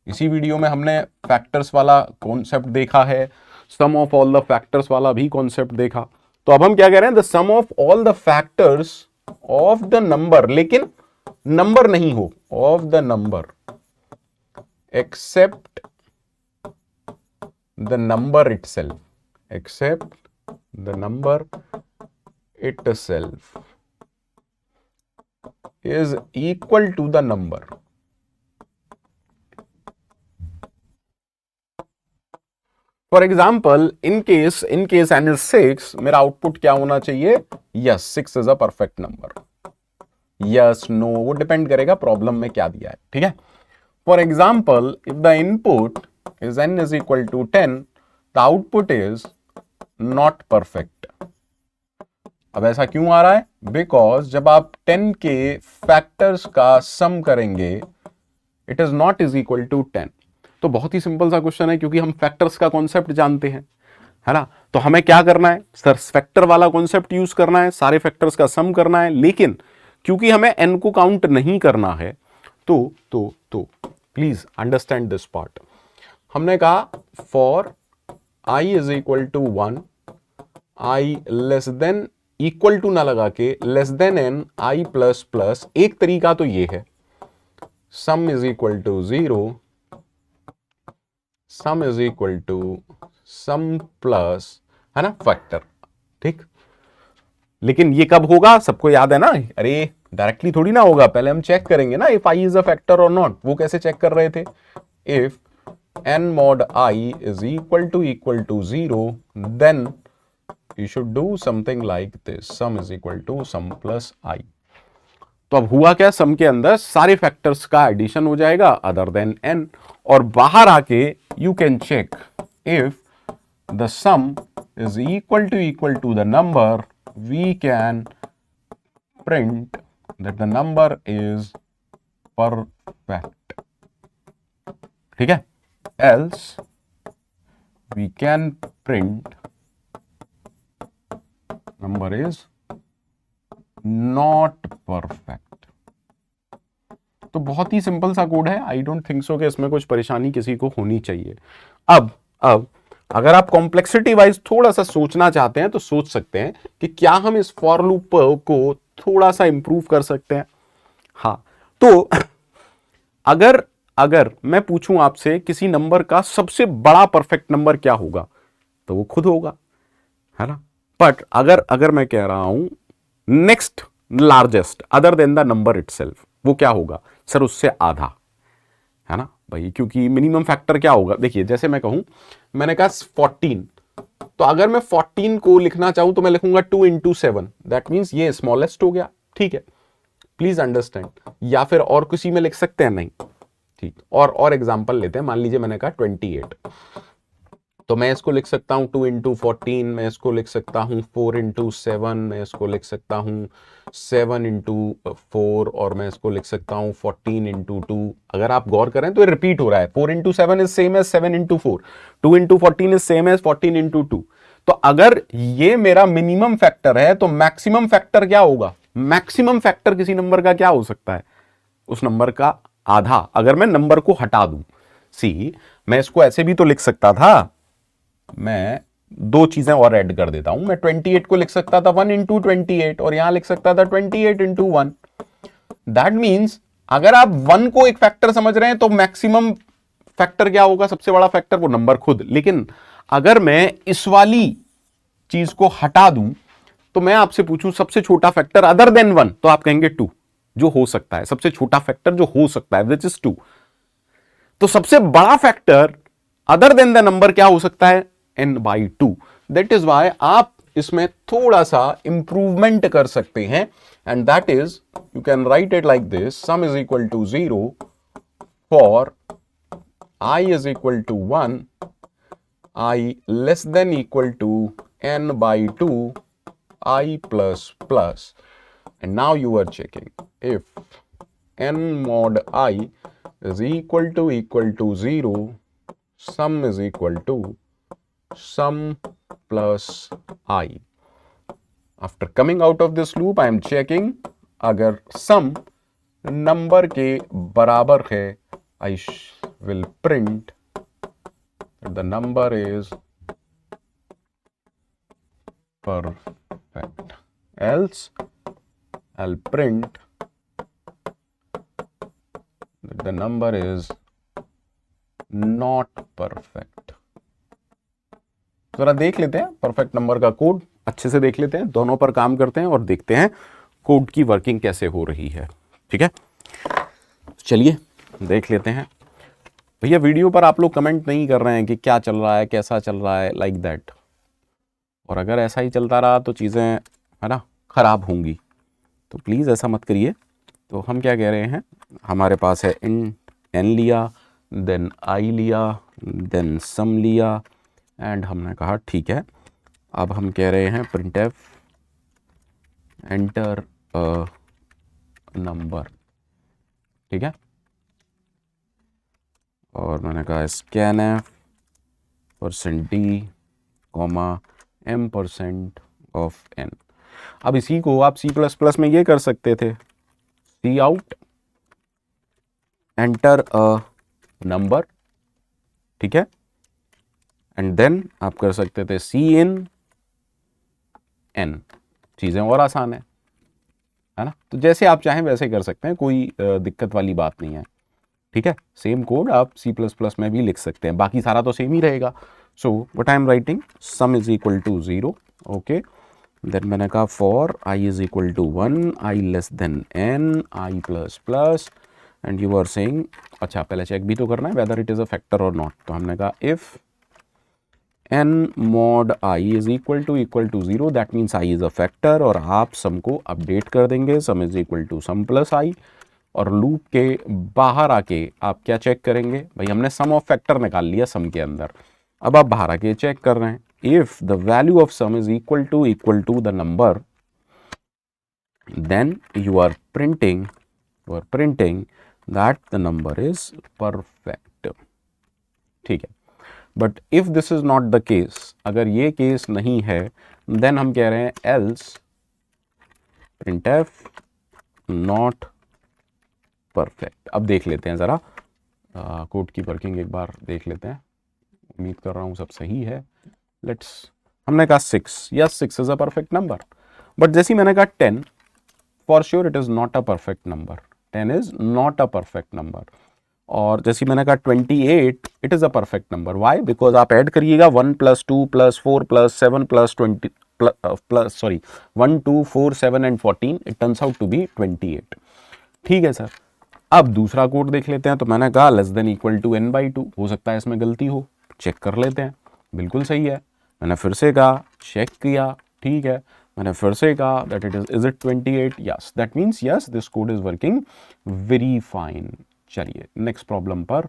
इसी video में हमने factors वाला concept देखा है, सम of all the factors वाला भी concept देखा। तो अब हम क्या कह रहे हैं? The sum of all the factors of the number, लेकिन नंबर नहीं हो, of the number except the number itself, except the number itself is equal to the number। For example in case n is 6, मेरा output क्या होना चाहिए? Yes 6 is a perfect number. Yes no वो depend करेगा problem में क्या दिया है, ठीक है। For example if the input is n is equal to 10, the output is not perfect. अब ऐसा क्यों आ रहा है? बिकॉज जब आप 10 के फैक्टर्स का सम करेंगे it is not is equal to 10। तो बहुत ही सिंपल सा क्वेश्चन है, क्योंकि हम फैक्टर्स का कॉन्सेप्ट जानते हैं, है ना। तो हमें क्या करना है सर? फैक्टर वाला कॉन्सेप्ट यूज करना है, सारे फैक्टर्स का सम करना है। लेकिन क्योंकि हमें n को काउंट नहीं करना है, तो प्लीज अंडरस्टैंड दिस पार्ट। हमने कहा for i is equal to 1, i less than, equal to ना लगा के less than n, i plus plus, एक तरीका तो ये है, sum is equal to 0, sum is equal to sum plus, है ना, फैक्टर। ठीक, लेकिन ये कब होगा, सबको याद है ना? अरे डायरेक्टली थोड़ी ना होगा, पहले हम चेक करेंगे ना if I is a factor और नॉट। वो कैसे चेक कर रहे थे? If n mod I is equal to 0, then you should do something like this, sum is equal to sum plus I। तो अब हुआ क्या, सम के अंदर सारे फैक्टर्स का एडिशन हो जाएगा अदर देन n, और बाहर आके you can check if the sum is equal to the number, we can print that the number is perfect. ठीक है, else we can print number is not perfect। तो बहुत ही सिंपल सा code है, आई डोंट थिंक सो कि इसमें कुछ परेशानी किसी को होनी चाहिए। अब अगर आप कॉम्प्लेक्सिटी वाइज थोड़ा सा सोचना चाहते हैं तो सोच सकते हैं कि क्या हम इस फॉर लूप को थोड़ा सा इंप्रूव कर सकते हैं। हाँ, तो अगर मैं पूछूं आपसे किसी नंबर का सबसे बड़ा परफेक्ट नंबर क्या होगा, तो वो खुद होगा, है ना। बट अगर मैं कह रहा हूं next largest other than the number itself, वो क्या होगा सर? उससे आधा, है ना भाई, क्योंकि मिनिमम फैक्टर क्या होगा? देखिए, जैसे मैं कहूं, मैंने कहा 14, तो अगर मैं 14 को लिखना चाहूं तो मैं लिखूंगा 2 into 7, दैट मीन्स ये स्मॉलेस्ट हो गया। ठीक है, प्लीज अंडरस्टैंड। या फिर और किसी में लिख सकते हैं? नहीं। ठीक, और एग्जांपल लेते हैं। मान लीजिए मैंने कहा 28, तो मैं इसको लिख सकता हूं 2 into 14, मैं इसको लिख सकता हूं 4 into 7, मैं इसको लिख सकता हूं 7 into 4, और मैं इसको लिख सकता हूं 14 into 2। अगर आप गौर करें तो ये रिपीट हो रहा है, 4 into 7 is same as 7 into 4, 2 into 14 is same as 14 into 2। तो अगर ये मेरा मिनिमम फैक्टर है तो मैक्सिमम फैक्टर क्या होगा? मैक्सिमम फैक्टर किसी नंबर का क्या हो सकता है? उस नंबर का आधा। अगर मैं नंबर को हटा दूं, सी मैं इसको ऐसे भी तो लिख सकता था, मैं दो चीजें और ऐड कर देता हूं। मैं 28 को लिख सकता था 1 into 28, और यहां लिख सकता था 28 into 1। दैट मीन्स अगर आप 1 को एक फैक्टर समझ रहे हैं तो मैक्सिमम फैक्टर क्या होगा? सबसे बड़ा फैक्टर वो नंबर खुद। लेकिन अगर मैं इस वाली चीज को हटा दूं तो मैं आपसे पूछूं सबसे छोटा फैक्टर अदर देन 1, तो आप कहेंगे 2, जो हो सकता है। सबसे छोटा फैक्टर जो हो सकता है विच इज 2। तो सबसे बड़ा factor other than the number क्या हो सकता है? n/2। दैट इज वाई आप इसमें थोड़ा सा इंप्रूवमेंट कर सकते हैं, and that is you can write it like this, sum is equal to 0 for i is equal to 1, i less than equal to n/2, i plus plus, and now you are checking if n mod I is equal to 0, sum is equal to sum plus I। After coming out of this loop, I am checking अगर sum number के बराबर है, I will print that the number is perfect, else I'll print that the number is not perfect। जरा देख लेते हैं perfect number का code, अच्छे से देख लेते हैं, दोनों पर काम करते हैं और देखते हैं कोड की वर्किंग कैसे हो रही है। ठीक है, चलिए देख लेते हैं। भैया वीडियो पर आप लोग कमेंट नहीं कर रहे हैं कि क्या चल रहा है, कैसा चल रहा है, लाइक दैट। और अगर ऐसा ही चलता रहा तो चीज़ें, है ना, ख़राब होंगी, तो प्लीज़ ऐसा मत करिए। तो हम क्या कह रहे हैं, हमारे पास है n लिया, देन i लिया, देन सम लिया, एंड हमने कहा ठीक है। अब हम कह रहे हैं printf एंटर अ नंबर। ठीक है, और मैंने कहा scanf %d, m% of n। अब इसी को आप C++ में ये कर सकते थे, cout एंटर अ नंबर। ठीक है, एंड देन आप कर सकते थे cin n। चीज़ें और आसान है ना। तो जैसे आप चाहें वैसे कर सकते हैं, कोई दिक्कत वाली बात नहीं है। ठीक है, सेम कोड आप C++ में भी लिख सकते हैं, बाकी सारा तो सेम ही रहेगा. So what I am writing, sum is equal to 0. Okay, then मैंने कहा for i is equal to 1, i less than n, i plus plus, and you are saying, अच्छा पहले चेक भी तो करना है whether it is a factor और not. तो हमने कहा if n mod i is equal to 0, that means i is a factor, और आप सम को अपडेट कर देंगे, sum is equal to sum plus i, और लूप के बाहर आके आप क्या चेक करेंगे, भाई हमने सम ऑफ फैक्टर निकाल लिया सम के अंदर, अब आप बाहर आके चेक कर रहे हैं, if the value of sum is equal to the number, then you are printing that the number is perfect. ठीक है, but if this is not the case, अगर ये केस नहीं है, देन हम कह रहे हैं एल्स printf नॉट परफेक्ट. अब देख लेते हैं जरा कोड की वर्किंग एक बार देख लेते हैं, उम्मीद कर रहा हूं सब सही है. लेट्स, हमने कहा 6, yes 6 is a perfect number, but जैसे मैंने कहा 10, for sure it is not a perfect number, 10 is not a perfect number. और जैसे मैंने कहा 28, it is a perfect number. Why? Because आप ऐड करिएगा 1 plus 2 plus 4 plus 7 plus 20 plus 1 2 4 7 and 14, it turns out to be 28. ठीक है sir, अब दूसरा कोड देख लेते हैं. तो मैंने कहा less than equal to n/2, हो सकता है इसमें गलती हो, चेक कर लेते हैं. बिल्कुल सही है. मैंने फिर से कहा, चेक किया, ठीक है. मैंने फिर से कहा that is it 28, yes, that means yes this code is working very fine. चलिए नेक्स्ट प्रॉब्लम पर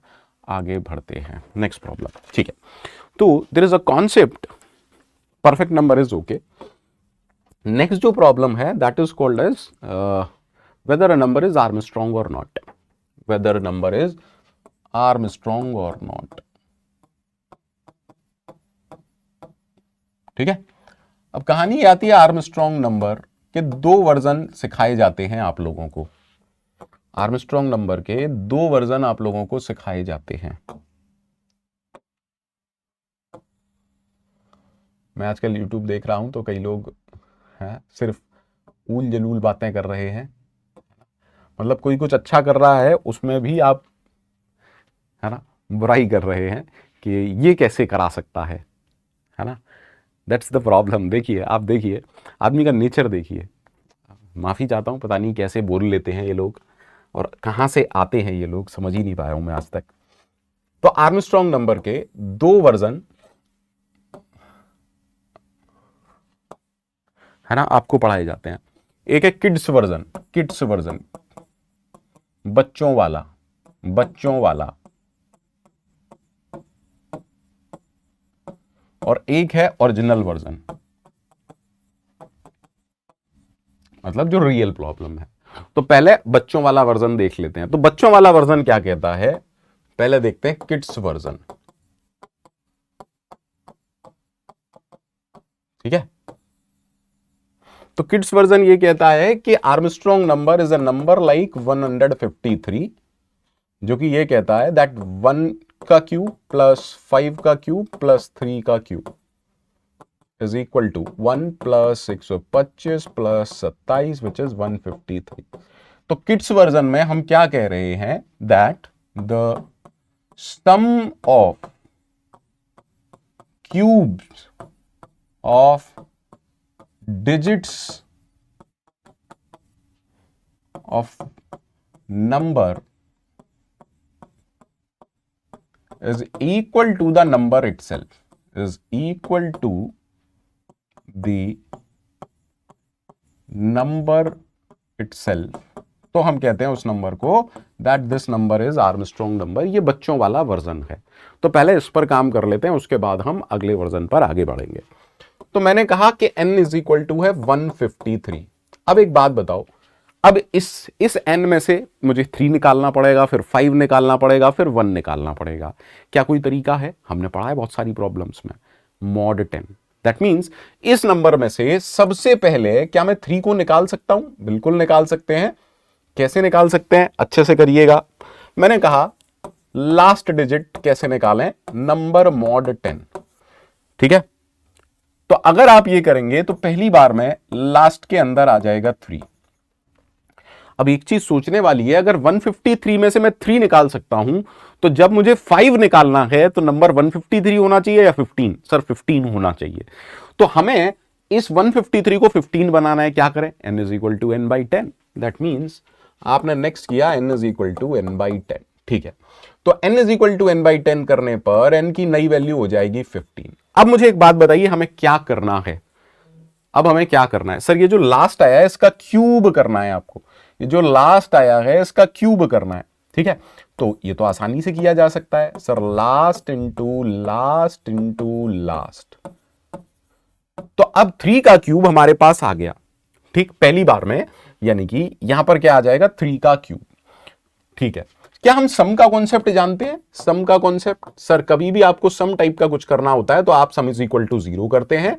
आगे बढ़ते हैं. नेक्स्ट प्रॉब्लम, ठीक है. तो there is a concept, perfect number is okay. Next जो प्रॉब्लम है that is called as whether a number is Armstrong or not. Whether a number is Armstrong or not. ठीक है, अब कहानी आती है आर्मस्ट्रॉन्ग नंबर के 2 वर्जन सिखाए जाते हैं आप लोगों को. आर्मस्ट्रॉन्ग नंबर के 2 वर्जन आप लोगों को सिखाए जाते हैं. मैं आजकल YouTube देख रहा हूं तो कई लोग हैं सिर्फ ऊल जलूल बातें कर रहे हैं, मतलब कोई कुछ अच्छा कर रहा है उसमें भी आप, है ना, बुराई कर रहे हैं कि ये कैसे करा सकता है ना. That's the problem. देखिए, आप देखिए आदमी का नेचर देखिए. माफ़ी चाहता हूँ, पता नहीं कैसे बोल लेते हैं ये लोग और कहाँ से आते हैं ये लोग, समझ ही नहीं पाया हूँ मैं आज तक. तो आर्मस्ट्रॉन्ग नंबर के 2 वर्जन है ना आपको पढ़ाए जाते हैं. एक है किड्स वर्जन, बच्चों वाला, और एक है ओरिजिनल वर्जन, मतलब जो रियल प्रॉब्लम है. तो पहले बच्चों वाला वर्जन देख लेते हैं. तो बच्चों वाला वर्जन क्या कहता है, पहले देखते हैं किड्स वर्जन. ठीक है, तो किड्स वर्जन ये कहता है कि Armstrong number is a number like 153, जो कि ये कहता है दैट 1 का क्यूब प्लस 5 का क्यूब प्लस 3 का cube is equal to 1 plus 125 plus 27 which is 153. तो किड्स वर्जन में हम क्या कह रहे हैं, that the sum of cubes of digits of number is equal to the number itself, is equal to the number itself. तो हम कहते हैं उस नंबर को that this number is Armstrong number. ये बच्चों वाला वर्जन है. तो पहले इस पर काम कर लेते हैं, उसके बाद हम अगले वर्जन पर आगे बढ़ेंगे. तो मैंने कहा कि n इज इक्वल टू है 153. अब एक बात बताओ, अब इस n में से मुझे 3 निकालना पड़ेगा, फिर 5 निकालना पड़ेगा, फिर 1 निकालना पड़ेगा. क्या कोई तरीका है? हमने पढ़ा है बहुत सारी प्रॉब्लम्स में, मॉड 10. दैट मीन्स इस नंबर में से सबसे पहले क्या मैं 3 को निकाल सकता हूं? बिल्कुल निकाल सकते हैं. कैसे निकाल सकते हैं? अच्छे से करिएगा. मैंने कहा लास्ट डिजिट कैसे निकालें, नंबर मॉड 10. ठीक है, तो अगर आप ये करेंगे तो पहली बार में लास्ट के अंदर आ जाएगा 3. अब एक चीज सोचने वाली है, अगर 153 में से मैं 3 निकाल सकता हूं, तो जब मुझे 5 निकालना है तो नंबर 153 होना चाहिए या 15? सर 15 होना चाहिए। तो हमें इस 153 को 15 बनाना है, क्या करें? n is equal to n by 10। That means आपने नेक्स्ट किया n is equal to n by 10। ठीक है, तो n is equal to n by 10 करने पर n की नई वैल्यू हो जाएगी 15। अब मुझे एक बात बताइए, हमें क्या करना है? अब हमें क्या करना है? सर ये जो लास्ट आया है इसका क्यूब करना है आपको, ये जो लास्ट आया है इसका क्यूब करना है। ठीक है, तो ये तो आसानी से किया जा सकता है sir, last into last into last. तो अब 3 का क्यूब हमारे पास आ गया, ठीक, पहली बार में, यानी कि यहां पर क्या आ जाएगा? 3 का क्यूब। ठीक है, क्या हम सम का कॉन्सेप्ट जानते हैं? सम का कॉन्सेप्ट, सर कभी भी आपको सम टाइप का कुछ करना होता है तो आप सम इज इक्वल टू 0 करते हैं,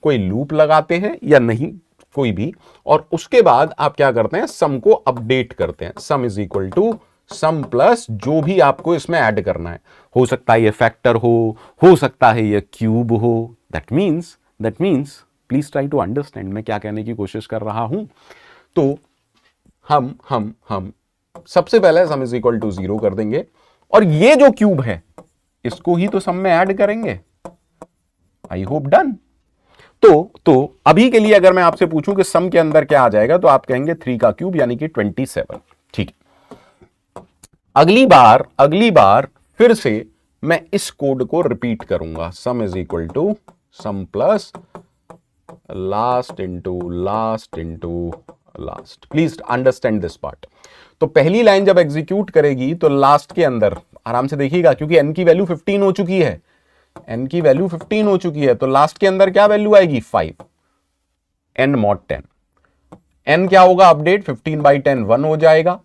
कोई लूप लगाते हैं या नहीं कोई भी, और उसके बाद आप क्या करते हैं? सम को अपडेट करते हैं। Sum is equal to sum plus जो भी आपको इसमें ऐड करना है, हो सकता है ये फैक्टर हो सकता है ये क्यूब हो। That means please try to understand मैं क्या कहने की कोशिश कर रहा हूं। तो हम सबसे पहले सम इज इक्वल टू 0 कर देंगे, और ये जो क्यूब है इसको ही तो सम में ऐड करेंगे। I hope done. तो अभी के लिए अगर मैं आपसे पूछूं कि सम के अंदर क्या आ जाएगा, तो आप कहेंगे 3 का क्यूब यानी कि 27। ठीक है, अगली बार फिर से मैं इस कोड को रिपीट करूंगा। Sum is equal to sum plus last into last into last. Please understand this part. तो पहली लाइन जब एग्जीक्यूट करेगी तो लास्ट के अंदर आराम से देखिएगा, क्योंकि n की वैल्यू 15 हो चुकी है, n की वैल्यू 15 हो चुकी है, तो लास्ट के अंदर क्या वैल्यू आएगी? 5 n mod 10। n क्या होगा? अपडेट 15 बाई 10 1 हो जाएगा।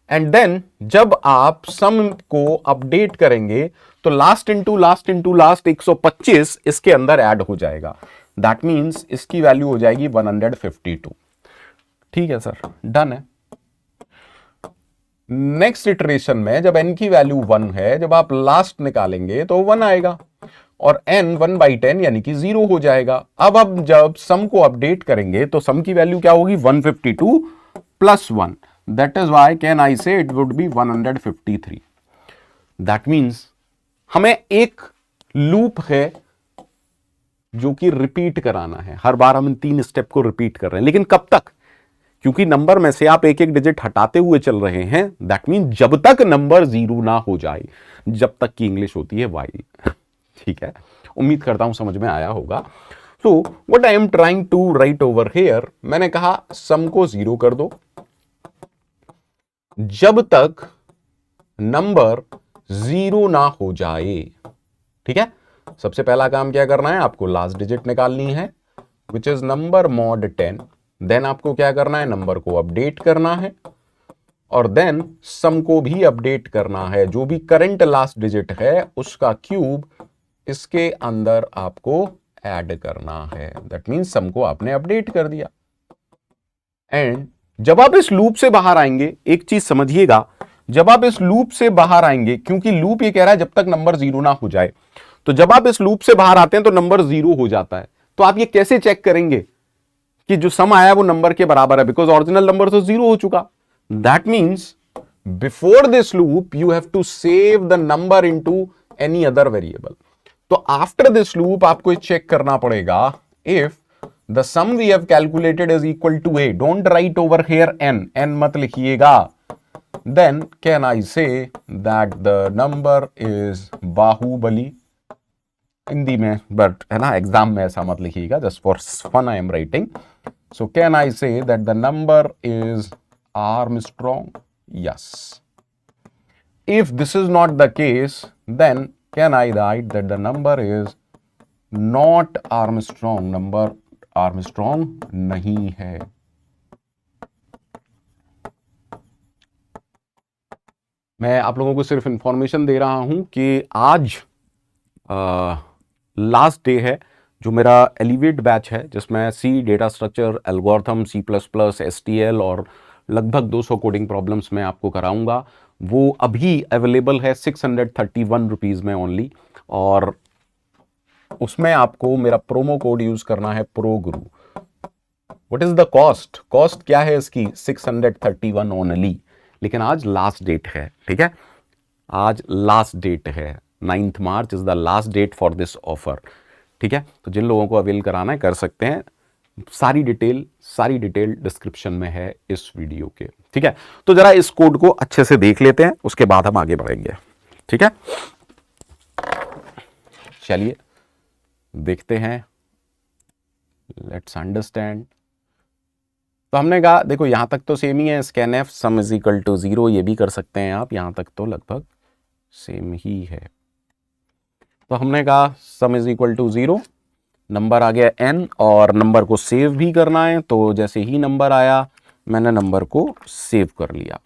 एंड देन जब आप सम को अपडेट करेंगे तो last into last into last 125 इसके अंदर ऐड हो जाएगा। दैट मीन्स इसकी वैल्यू हो जाएगी 152। ठीक है सर, डन है। नेक्स्ट इटरेशन में जब n की वैल्यू 1 है, जब आप लास्ट निकालेंगे तो 1 आएगा, और n 1 बाई 10 यानी कि 0 हो जाएगा। अब जब सम को अपडेट करेंगे तो सम की वैल्यू क्या होगी? 152 plus 1। That is why can I say it would be 153। That means हमें एक लूप है जो कि रिपीट कराना है, हर बार हम इन 3 स्टेप को रिपीट कर रहे हैं, लेकिन कब तक? क्योंकि नंबर में से आप एक एक डिजिट हटाते हुए चल रहे हैं। दैट मीन जब तक नंबर 0 ना हो जाए, जब तक की इंग्लिश होती है वाइल। ठीक है, उम्मीद करता हूं समझ में आया होगा। So what I am trying to write over here, मैंने कहा सम को 0 कर दो जब तक नंबर 0 ना हो जाए। ठीक है, सबसे पहला काम क्या करना है? आपको लास्ट डिजिट निकालनी है, which is number mod 10। Then आपको क्या करना है? नंबर को अपडेट करना है, और देन सम को भी अपडेट करना है। जो भी करंट लास्ट डिजिट है उसका क्यूब इसके अंदर आपको ऐड करना है। दैट मीन्स सम को आपने अपडेट कर दिया। एंड जब आप इस लूप से बाहर आएंगे, एक चीज समझिएगा, जब आप इस लूप से बाहर आएंगे, क्योंकि लूप ये कह रहा है जब तक नंबर 0 ना हो जाए, तो जब आप इस लूप से बाहर आते हैं तो नंबर 0 हो जाता है। तो आप ये कैसे चेक करेंगे कि जो सम आया वो नंबर के बराबर है? बिकॉज ओरिजिनल नंबर तो 0 हो चुका। That means before this loop you have to save the number into any other variable. तो आफ्टर दिस लूप आपको चेक करना पड़ेगा if the sum we have calculated is equal to a। Don't write over here n मत लिखिएगा। Then can I say that the number is Baahubali, Hindi में, but है ना, exam में ऐसा मत लिखिएगा, just for fun I am writing. So can I say that the number is Armstrong? Yes. If this is not the case, then can I write that the number is not Armstrong? Number Armstrong नहीं है। मैं आप लोगों को सिर्फ information दे रहा हूं कि आज लास्ट डे है जो मेरा एलिवेट बैच है, जिसमें C, data structure, algorithm, C++, STL और लगभग 200 कोडिंग प्रॉब्लम्स मैं आपको कराऊंगा। वो अभी अवेलेबल है 631 रुपीज़ में ओनली, और उसमें आपको मेरा प्रोमो कोड यूज़ करना है, pro Guru. What is the cost? Cost क्या है इसकी? 631 ओनली। लेकिन आज लास्ट डेट है, ठीक है, आज लास्ट डेट है, 9th March is the last date for this offer, ठीक है। तो जिन लोगों को अवेल कराना है कर सकते हैं, सारी डिटेल डिस्क्रिप्शन में है इस वीडियो के, ठीक है। तो जरा इस कोड को अच्छे से देख लेते हैं, उसके बाद हम आगे बढ़ेंगे, ठीक है। चलिए देखते हैं, लेट्स अंडरस्टैंड। तो हमने कहा देखो यहां तक तो सेम ही है, scanf sum is equal to 0, ये भी कर सकते हैं आप, यहां तक तो लगभग सेम ही है। तो हमने कहा sum is equal to 0, number आ गया n और नंबर को सेव भी करना है, तो जैसे ही नंबर आया मैंने नंबर को सेव कर लिया,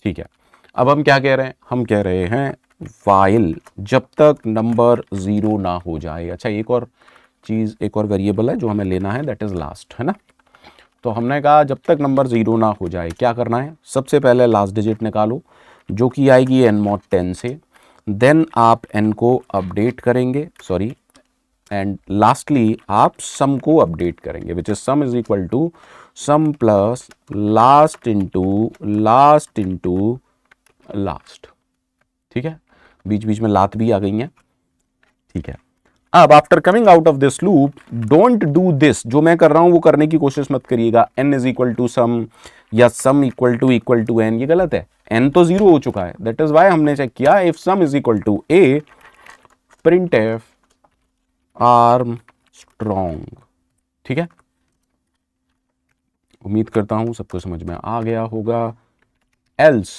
ठीक है। अब हम क्या कह रहे हैं? हम कह रहे हैं वाइल जब तक नंबर 0 ना हो जाए। अच्छा एक और चीज़, एक और वेरिएबल है जो हमें लेना है, दैट इज लास्ट, है ना। तो हमने कहा जब तक नंबर 0 ना हो जाए क्या करना है? सबसे पहले लास्ट डिजिट निकालो जो कि आएगी n mod 10 से, देन आप n को अपडेट करेंगे, सॉरी, एंड लास्टली आप सम को अपडेट करेंगे, which is sum is equal to sum plus last into last, ठीक है। बीच बीच में लात भी आ गई हैं, ठीक है। अब after coming out of this loop don't do this, जो मैं कर रहा हूं वो करने की कोशिश मत करिएगा, n इज इक्वल टू सम या सम इक्वल टू n, ये गलत है। n तो 0 हो चुका है, दैट इज वाई हमने चेक किया if sum is equal to a printf Armstrong, ठीक है। उम्मीद करता हूं सबको समझ में आ गया होगा। Else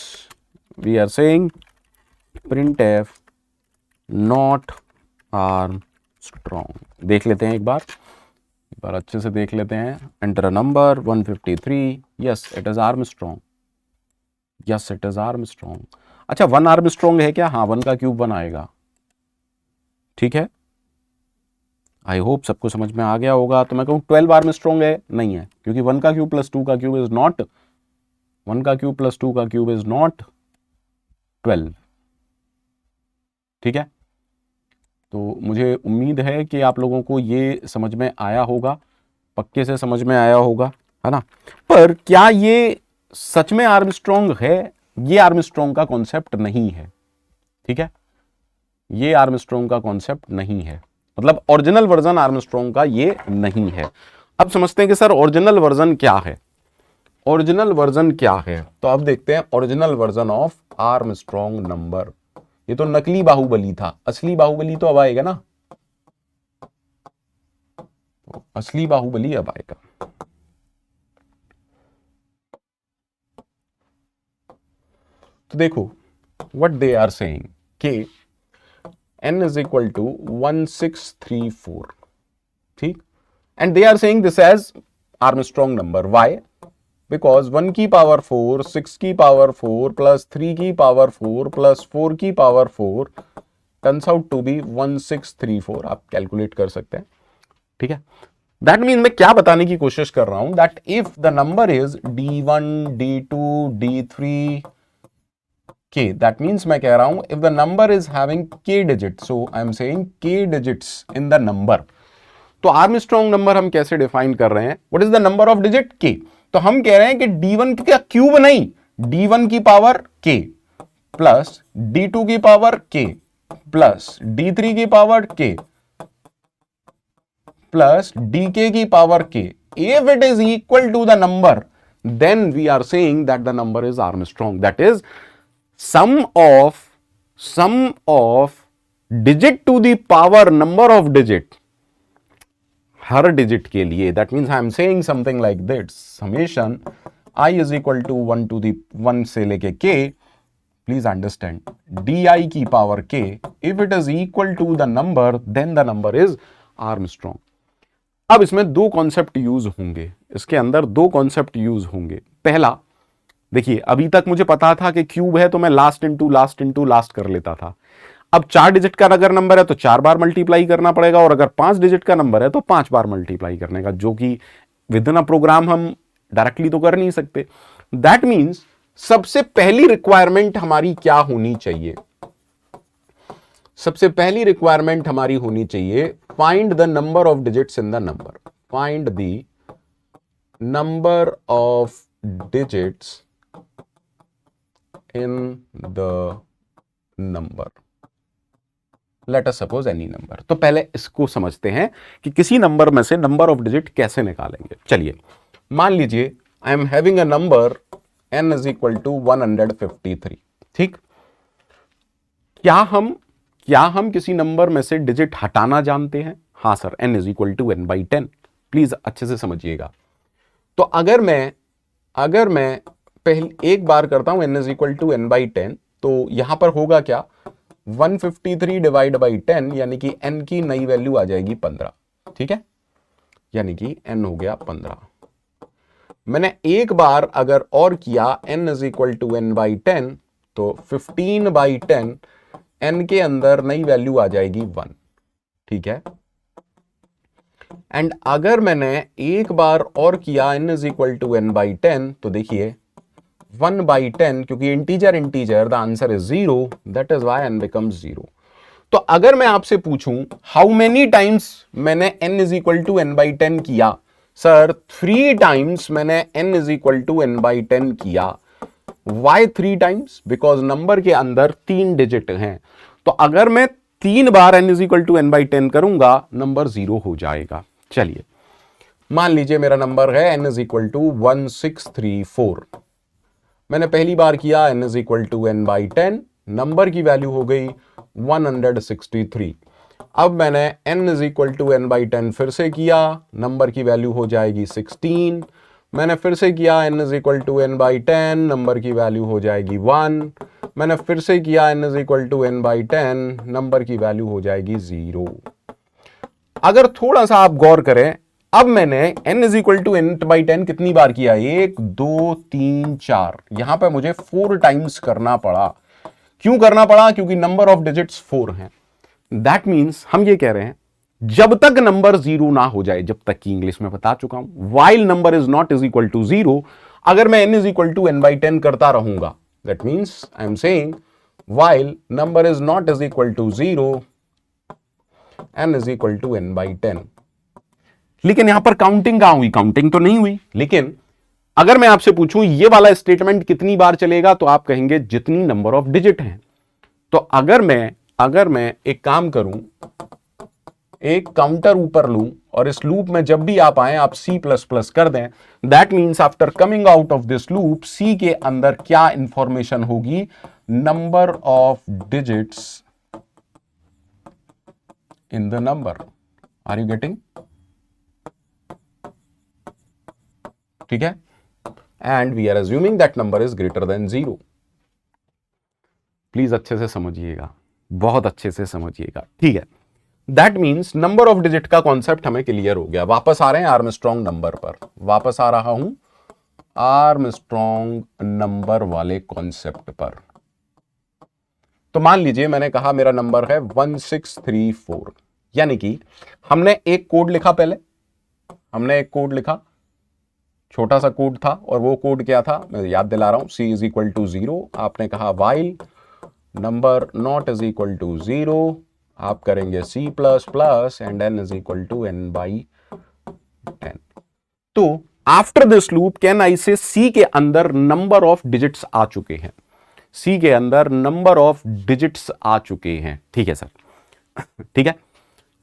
we are saying print if not Armstrong. देख लेते हैं एक बार अच्छे से देख लेते हैं। Enter a number 153, yes it is arm strong, yes it is arm strong. अच्छा 1 आर्म स्ट्रॉन्ग है क्या? हाँ 1 का क्यूब 1 आएगा, ठीक है। आई होप सबको समझ में आ गया होगा। तो मैं कहूँ 12 आर्म स्ट्रॉन्ग है, नहीं है, क्योंकि 1 का क्यूब प्लस 2 का क्यूब इज नॉट 1 का क्यूब प्लस 2 का क्यूब इज नॉट 12, ठीक है। तो मुझे उम्मीद है कि आप लोगों को ये समझ में आया होगा, पक्के से समझ में आया होगा, है ना। पर क्या ये सच में आर्मस्ट्रॉन्ग है? ये आर्मस्ट्रॉन्ग का कॉन्सेप्ट नहीं है, ठीक है। ये आर्मस्ट्रॉन्ग का कॉन्सेप्ट नहीं है, मतलब ओरिजिनल वर्जन आर्मस्ट्रॉन्ग का ये नहीं है। अब समझते हैं कि सर ओरिजिनल वर्जन क्या है। ओरिजिनल वर्जन क्या है? तो अब देखते हैं original version of Armstrong number. ये तो नकली बाहुबली था, असली बाहुबली तो अब आएगा ना, तो असली बाहुबली अब आएगा। तो देखो व्हाट दे आर सेइंग कि n इज इक्वल टू 1634, ठीक, and they are saying this is Armstrong number. Why? Because 1 की पावर 4, 6 की पावर 4 प्लस 3 की पावर 4 प्लस 4 की power 4 turns out to be 1634। आप कैलकुलेट कर सकते हैं, ठीक है। दैट मीन मैं क्या बताने की कोशिश कर रहा हूं, that if the number is d1 d2 d3 k, that means मैं कह रहा हूं if the number is having k digit, so I am saying k digits in the number. तो आर्मस्ट्रॉन्ग नंबर हम कैसे डिफाइन कर रहे हैं? What is the number of digit? k। तो हम कह रहे हैं कि d1 का क्यूब नहीं, d1 की पावर k प्लस d2 की पावर k प्लस d3 की पावर k प्लस dk की power k, if it is equal to the number, then we are saying that the number is Armstrong. That is sum of digit to the power number of digit, हर digit के लिए। That means I am saying something like this, summation i is equal to 1 to the 1 से लेके k, please understand, di की power k, if it is equal to the number then the number is Armstrong. अब इसमें दो concept use होंगे, इसके अंदर दो कॉन्सेप्ट यूज होंगे। पहला देखिए, अभी तक मुझे पता था कि क्यूब है तो मैं लास्ट इंटू लास्ट कर लेता था। अब 4 डिजिट का अगर नंबर है तो 4 बार मल्टीप्लाई करना पड़ेगा, और अगर 5 डिजिट का नंबर है तो 5 बार मल्टीप्लाई करने का, जो कि विद इन अ प्रोग्राम हम डायरेक्टली तो कर नहीं सकते। दैट मीन्स सबसे पहली रिक्वायरमेंट हमारी क्या होनी चाहिए? सबसे पहली रिक्वायरमेंट हमारी होनी चाहिए find the number of digits in the number, find the number of digits in the number, let us suppose any number। तो पहले इसको समझते हैं कि किसी नंबर में से नंबर ऑफ डिजिट कैसे निकालेंगे। चलिए, मान लीजिए I am having a number n is equal to 153। ठीक, क्या हम किसी नंबर में से डिजिट हटाना जानते हैं? हाँ sir, n is equal to n by 10। Please अच्छे से समझिएगा। तो अगर मैं पहले एक बार करता हूं n is equal to n by 10, तो यहां पर होगा क्या, 153 डिवाइड बाई 10, यानी कि n की नई वैल्यू आ जाएगी 15। ठीक है, यानी कि n हो गया 15। मैंने एक बार अगर और किया n is equal to n by 10, तो 15 बाई 10, n के अंदर नई वैल्यू आ जाएगी 1। ठीक है, एंड अगर मैंने एक बार और किया n is equal to n by 10, तो देखिए 1 बाई 10, क्योंकि integer the answer is 0, that is why n becomes 0। तो अगर मैं आपसे पूछूं हाउ मेनी टाइम्स मैंने n is equal to n by 10 किया, सर 3 टाइम्स मैंने n is equal to n by 10 किया। Y 3 times? बिकॉज नंबर के अंदर 3 डिजिट हैं, तो अगर मैं 3 बार n is equal to n by 10 करूंगा, नंबर 0 हो जाएगा। चलिए, मान लीजिए मेरा नंबर है n इज इक्वल टू 1634। मैंने पहली बार किया n is equal to n by 10, number की वैल्यू हो गई 163। अब मैंने n is equal to n by 10 फिर से किया, नंबर की वैल्यू हो जाएगी 16। मैंने फिर से किया n is equal to n by 10, number की वैल्यू हो जाएगी 1। मैंने फिर से किया n is equal to n by 10, number की वैल्यू हो जाएगी 0। अगर थोड़ा सा आप गौर करें, अब मैंने n is equal to n by 10 कितनी बार किया, 1 2 3 4, यहां पर मुझे 4 टाइम्स करना पड़ा। क्यों करना पड़ा? क्योंकि नंबर ऑफ डिजिट्स 4 हैं। दैट मीन्स हम ये कह रहे हैं जब तक नंबर 0 ना हो जाए, जब तक कि इंग्लिश में बता चुका हूं, while number is not is equal to 0, अगर मैं n is equal to n by 10 करता रहूंगा, that means I am saying while number is not is equal to 0, n is equal to n by 10। लेकिन यहां पर counting कहां हुई? Counting तो नहीं हुई। लेकिन अगर मैं आपसे पूछूं ये वाला स्टेटमेंट कितनी बार चलेगा, तो आप कहेंगे जितनी नंबर ऑफ डिजिट हैं। तो अगर मैं एक काम करूं, एक काउंटर ऊपर लूं और इस लूप में जब भी आप आए आप C++ कर दें, that means after coming out of this loop C के अंदर क्या इंफॉर्मेशन होगी? Number of digits in the number. Are you getting? ठीक है, and we are assuming that number is greater than 0। Please अच्छे से समझिएगा, बहुत अच्छे से समझिएगा। ठीक है, that means number of digit का कॉन्सेप्ट हमें क्लियर हो गया। वापस आ रहे हैं आर्मस्ट्रॉन्ग नंबर पर, वापस आ रहा हूं आर्मस्ट्रॉन्ग नंबर वाले कॉन्सेप्ट पर। तो मान लीजिए मैंने कहा मेरा नंबर है 1634, यानी कि हमने एक कोड लिखा, पहले हमने एक कोड लिखा, छोटा सा कोड था, और वो कोड क्या था मैं याद दिला रहा हूं, C इज इक्वल टू 0। आपने कहा while number not is equal to 0, आप करेंगे C++ and n is equal to n by 10। तो after this loop can I say C के अंदर नंबर ऑफ डिजिट्स आ चुके हैं, C के अंदर नंबर ऑफ डिजिट्स आ चुके हैं। ठीक है सर, ठीक है।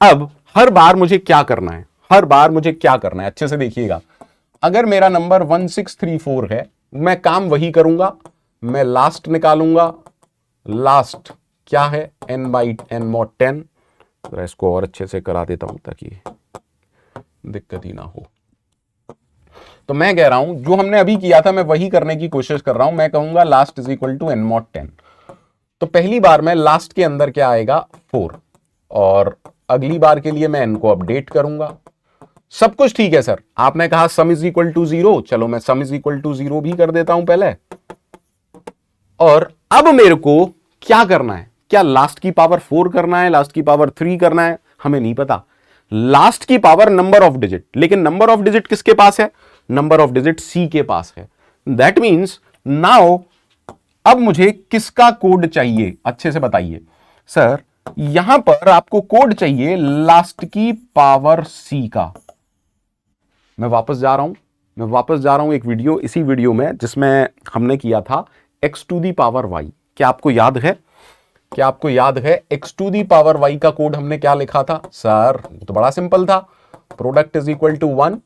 अब हर बार मुझे क्या करना है, अच्छे से देखिएगा। अगर मेरा नंबर 1634 है, मैं काम वही करूंगा, मैं लास्ट निकालूंगा। लास्ट क्या है? n by n mod 10। तो इसको और अच्छे से करा देता हूं ताकि दिक्कत ही ना हो। तो मैं कह रहा हूं जो हमने अभी किया था मैं वही करने की कोशिश कर रहा हूं। मैं कहूंगा last is equal to n mod 10। तो पहली बार में लास्ट के अंदर क्या आएगा? 4, और अगली बार के लिए मैं n को अपडेट करूंगा। सब कुछ ठीक है सर, आपने कहा सम इज इक्वल टू 0, चलो मैं सम इज इक्वल टू 0 भी कर देता हूं पहले। और अब मेरे को क्या करना है? क्या लास्ट की पावर 4 करना है, लास्ट की पावर 3 करना है? हमें नहीं पता। लास्ट की पावर नंबर ऑफ डिजिट, लेकिन नंबर ऑफ डिजिट किसके पास है? नंबर ऑफ डिजिट C के पास है। दैट मीन्स नाउ अब मुझे किसका कोड चाहिए? अच्छे से बताइए सर। यहां पर आपको कोड चाहिए लास्ट की पावर C का। मैं वापस जा रहा हूं, मैं वापस जा रहा हूं एक वीडियो, इसी वीडियो में जिसमें हमने किया था x to the power y। क्या आपको याद है? क्या आपको याद है x to the power y का कोड हमने क्या लिखा था? सर तो बड़ा सिंपल था, प्रोडक्ट इज इक्वल टू 1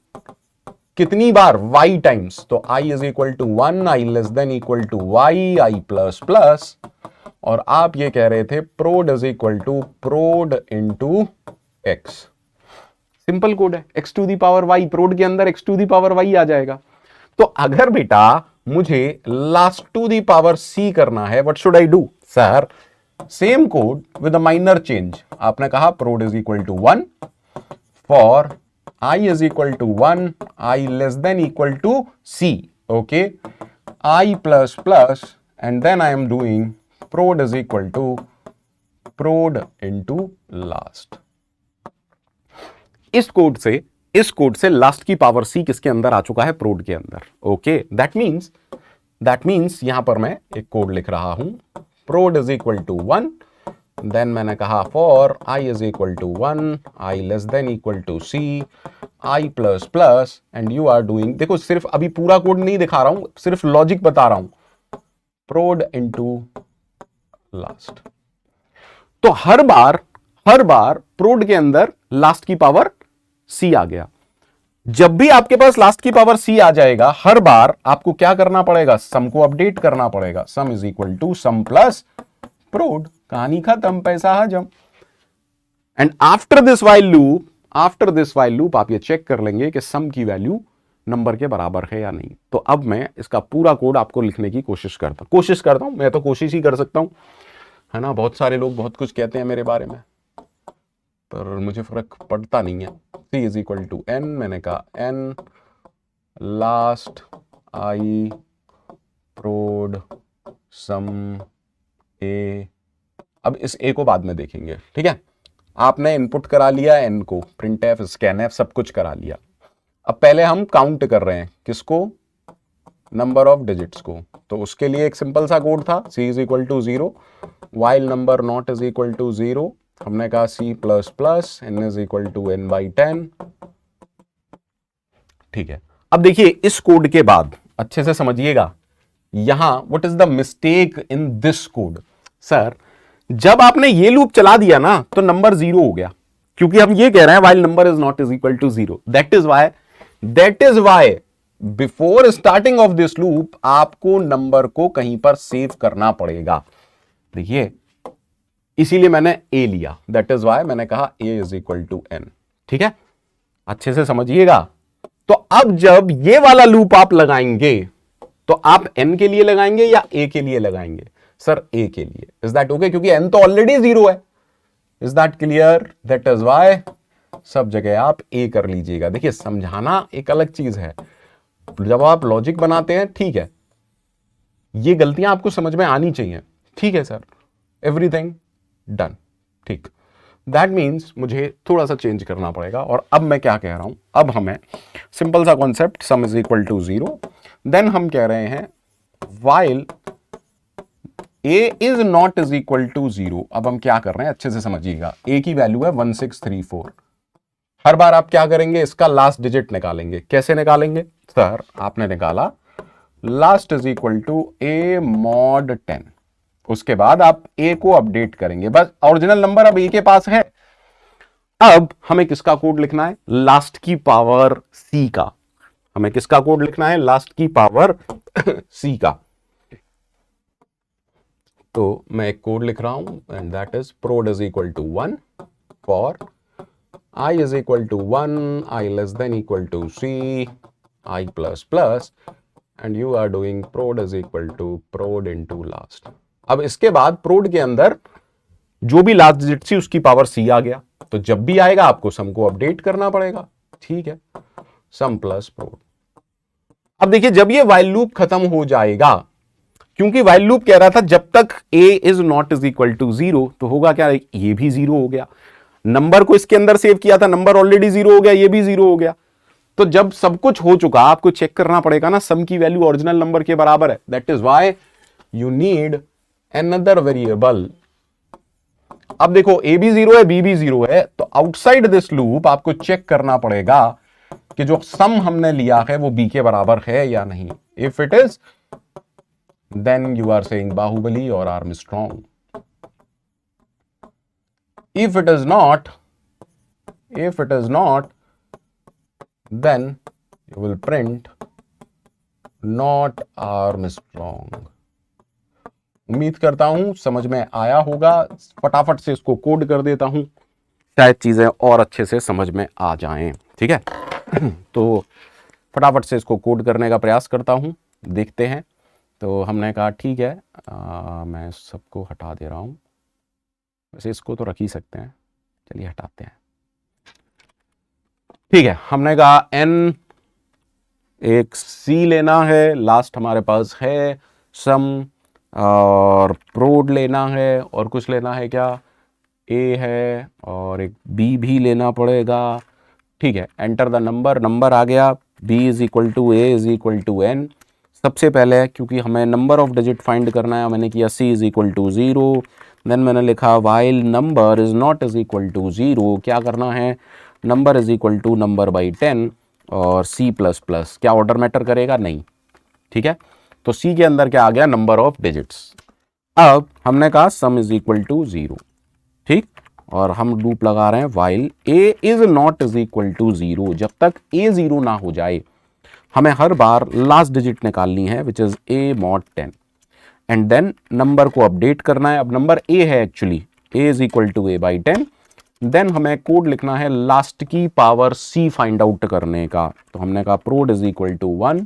कितनी बार? y टाइम्स, तो i is equal to 1, i less than equal to y, i plus plus, और आप ये कह रहे थे prod is equal to prod into x। Simple code है, x to the power y, prod के अंदर x to the power y आ जाएगा। तो अगर बेटा मुझे last to the power c करना है, what should I do? Sir same code with a minor change. आपने कहा prod is equal to 1 for i is equal to 1, i less than equal to c, okay, i plus plus, and then I am doing prod is equal to prod into last। इस code से last की power c किसके अंदर आ चुका है? प्रोड के अंदर। ओके, दैट मीन्स यहां पर मैं एक कोड लिख रहा हूं, प्रोड इज इक्वल टू 1, देन मैंने कहा for i is equal to 1, i less than equal to c, i plus plus, and you are doing, देखो सिर्फ अभी पूरा कोड नहीं दिखा रहा हूं, सिर्फ लॉजिक बता रहा हूं, प्रोड इनटू लास्ट। तो हर बार प्रोड के अंदर लास्ट की पावर c आ गया। जब भी आपके पास लास्ट की पावर c आ जाएगा, हर बार आपको क्या करना पड़ेगा? सम को अपडेट करना पड़ेगा। Sum is equal to sum plus prod, कहानी खत्म, पैसा हजम। And after this while loop आप ये चेक कर लेंगे कि सम की वैल्यू नंबर के बराबर है या नहीं। तो अब मैं इसका पूरा कोड आपको लिखने की कोशिश करता हूं। मैं तो कोशिश ही कर सकता हूं, है ना। बहुत सारे लोग बहुत कुछ कहते हैं मेरे बारे में, पर मुझे फर्क पड़ता नहीं है। c is equal to n, मैंने कहा n लास्ट i प्रोड सम a। अब इस a को बाद में देखेंगे, ठीक है। आपने इनपुट करा लिया n को, printf scanf सब कुछ करा लिया। अब पहले हम काउंट कर रहे हैं किसको? नंबर ऑफ डिजिट्स को। तो उसके लिए एक सिंपल सा कोड था, c is equal to 0, while number not is equal to 0, हमने कहा c plus plus n is equal to n by 10। ठीक है, अब देखिए इस कोड के बाद अच्छे से समझिएगा, यहां what is the mistake in this code? Sir जब आपने ये लूप चला दिया ना तो नंबर 0 हो गया, क्योंकि हम ये कह रहे हैं while number is not is equal to 0। That is why before starting of this loop आपको नंबर को कहीं पर सेव करना पड़ेगा। देखिए इसीलिए मैंने a लिया, दैट इज वाई मैंने कहा a is equal to n। ठीक है, अच्छे से समझिएगा। तो अब जब ये वाला लूप आप लगाएंगे तो आप n के लिए लगाएंगे या a के लिए लगाएंगे? सर a के लिए। Is that okay? क्योंकि n तो ऑलरेडी 0 है। Is that clear? That is why सब जगह आप a कर लीजिएगा। देखिए समझाना एक अलग चीज है, जब आप लॉजिक बनाते हैं, ठीक है, ये गलतियां आपको समझ में आनी चाहिए। ठीक है सर, एवरीथिंग डन। ठीक, दैट मीन्स मुझे थोड़ा सा चेंज करना पड़ेगा। और अब मैं क्या कह रहा हूं, अब हमें सिंपल सा concept, sum is equal to 0, then हम कह रहे हैं while a is not is equal to 0। अब हम क्या कर रहे हैं अच्छे से समझिएगा, a की वैल्यू है 1634। हर बार आप क्या करेंगे? इसका लास्ट डिजिट निकालेंगे। कैसे निकालेंगे? सर आपने निकाला last is equal to a mod 10, उसके बाद आप a को अपडेट करेंगे। बस ओरिजिनल नंबर अब a के पास है। अब हमें किसका कोड लिखना है? लास्ट की पावर c का। हमें किसका कोड लिखना है? लास्ट की पावर c का। तो मैं एक कोड लिख रहा हूं and that is prod is equal to 1 for i is equal to 1, i less than equal to c, i plus plus, and you are doing prod is equal to prod into last. अब इसके बाद प्रोड के अंदर जो भी last digit थी उसकी पावर c आ गया। तो जब भी आएगा आपको सम को अपडेट करना पड़ेगा। ठीक है, सम प्लस प्रोड। अब देखिए जब ये वाइल लूप खत्म हो जाएगा, क्योंकि वाइल लूप कह रहा था जब तक a is not is equal to 0, तो होगा क्या? ये भी 0 हो गया। नंबर को इसके अंदर सेव किया था, नंबर ऑलरेडी 0 हो गया, ये भी 0 हो गया। तो जब सब कुछ हो चुका, आपको चेक करना पड़ेगा ना सम की वैल्यू ओरिजिनल नंबर के बराबर है। That is why you need another variable. अब देखो a भी 0 है, b भी 0 है, तो आउटसाइड दिस लूप आपको चेक करना पड़ेगा कि जो सम हमने लिया है वो बी के बराबर है या नहीं. If it is, then you are saying Baahubali और Armstrong. If it is not, then you will print not Armstrong. उम्मीद करता हूं समझ में आया होगा. फटाफट से इसको कोड कर देता हूं, शायद चीजें और अच्छे से समझ में आ जाएं. ठीक है. तो फटाफट से इसको कोड करने का प्रयास करता हूं, देखते हैं. तो हमने कहा ठीक है, मैं सबको हटा दे रहा हूं. वैसे इसको तो रख ही सकते हैं, चलिए हटाते हैं. ठीक है, हमने कहा n, एक c लेना है, लास्ट हमारे पास है सम, और प्रोड लेना है, और कुछ लेना है क्या, a है, और एक b भी लेना पड़ेगा. ठीक है, एंटर द नंबर. नंबर आ गया, b is equal to a is equal to n. सबसे पहले क्योंकि हमें नंबर ऑफ डिजिट फाइंड करना है, मैंने किया c is equal to 0. Then मैंने लिखा while number is not is equal to 0. क्या करना है, number is equal to number by 10 और c प्लस प्लस. क्या ऑर्डर मैटर करेगा, नहीं. ठीक है, तो c के अंदर क्या आ गया, नंबर ऑफ डिजिट्स. अब हमने कहा सम इज इक्वल टू 0. ठीक, और हम लूप लगा रहे हैं while a is not is equal to 0. जब तक a 0 ना हो जाए हमें हर बार लास्ट डिजिट निकालनी है, which is a mod 10, and then number को अपडेट करना है. अब नंबर a है actually, a is equal to a by 10. Then हमें कोड लिखना है लास्ट की पावर c फाइंड आउट करने का. तो हमने कहा prod is equal to 1.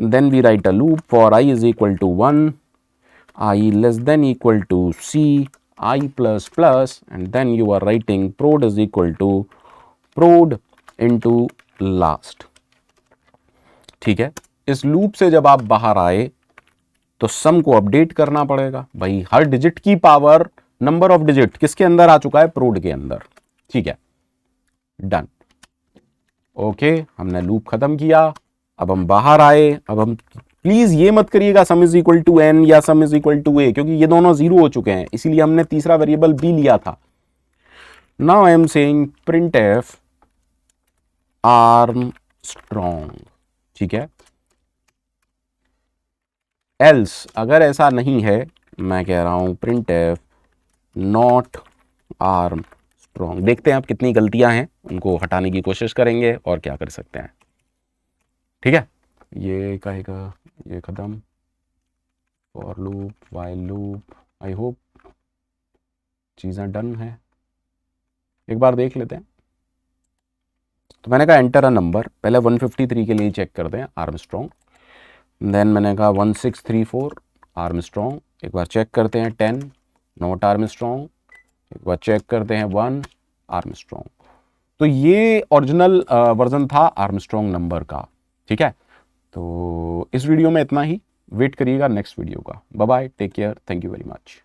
Then we write a loop for i is equal to 1, i less than equal to c, i plus plus, and then you are writing prod is equal to prod into last. ठीक है, इस loop से जब आप बाहर आए तो सम को अपडेट करना पड़ेगा. भाई हर डिजिट की पावर, नंबर ऑफ डिजिट किसके अंदर आ चुका है, प्रोड के अंदर. ठीक है, डन. ओके, हमने लूप खत्म किया. अब हम बाहर आए. अब हम प्लीज ये मत करिएगा sum is equal to n या sum is equal to a, क्योंकि ये दोनों 0 हो चुके हैं, इसीलिए हमने तीसरा वेरिएबल b लिया था. Now I am saying print F Armstrong. ठीक है, एल्स अगर ऐसा नहीं है, मैं कह रहा हूं प्रिंट एफ नॉट आर्मस्ट्रॉन्ग. देखते हैं आप कितनी गलतियां हैं, उनको हटाने की कोशिश करेंगे और क्या कर सकते हैं. ठीक है, ये कहेगा, ये खत्म. For loop, while loop. I hope चीज़ें डन है. एक बार देख लेते हैं. तो मैंने कहा एंटर अ नंबर. पहले 153 के लिए चेक करते हैं, आर्मस्ट्रॉन्ग. देन मैंने कहा 1634 आर्मस्ट्रॉन्ग. एक बार चेक करते हैं 10 नॉट आर्मस्ट्रॉन्ग. एक बार चेक करते हैं 1 आर्मस्ट्रॉन्ग. तो ये ओरिजिनल वर्जन था आर्मस्ट्रॉन्ग नंबर का. ठीक है, तो इस वीडियो में इतना ही. वेट करिएगा नेक्स्ट वीडियो का. Bye bye, take care, thank you very much.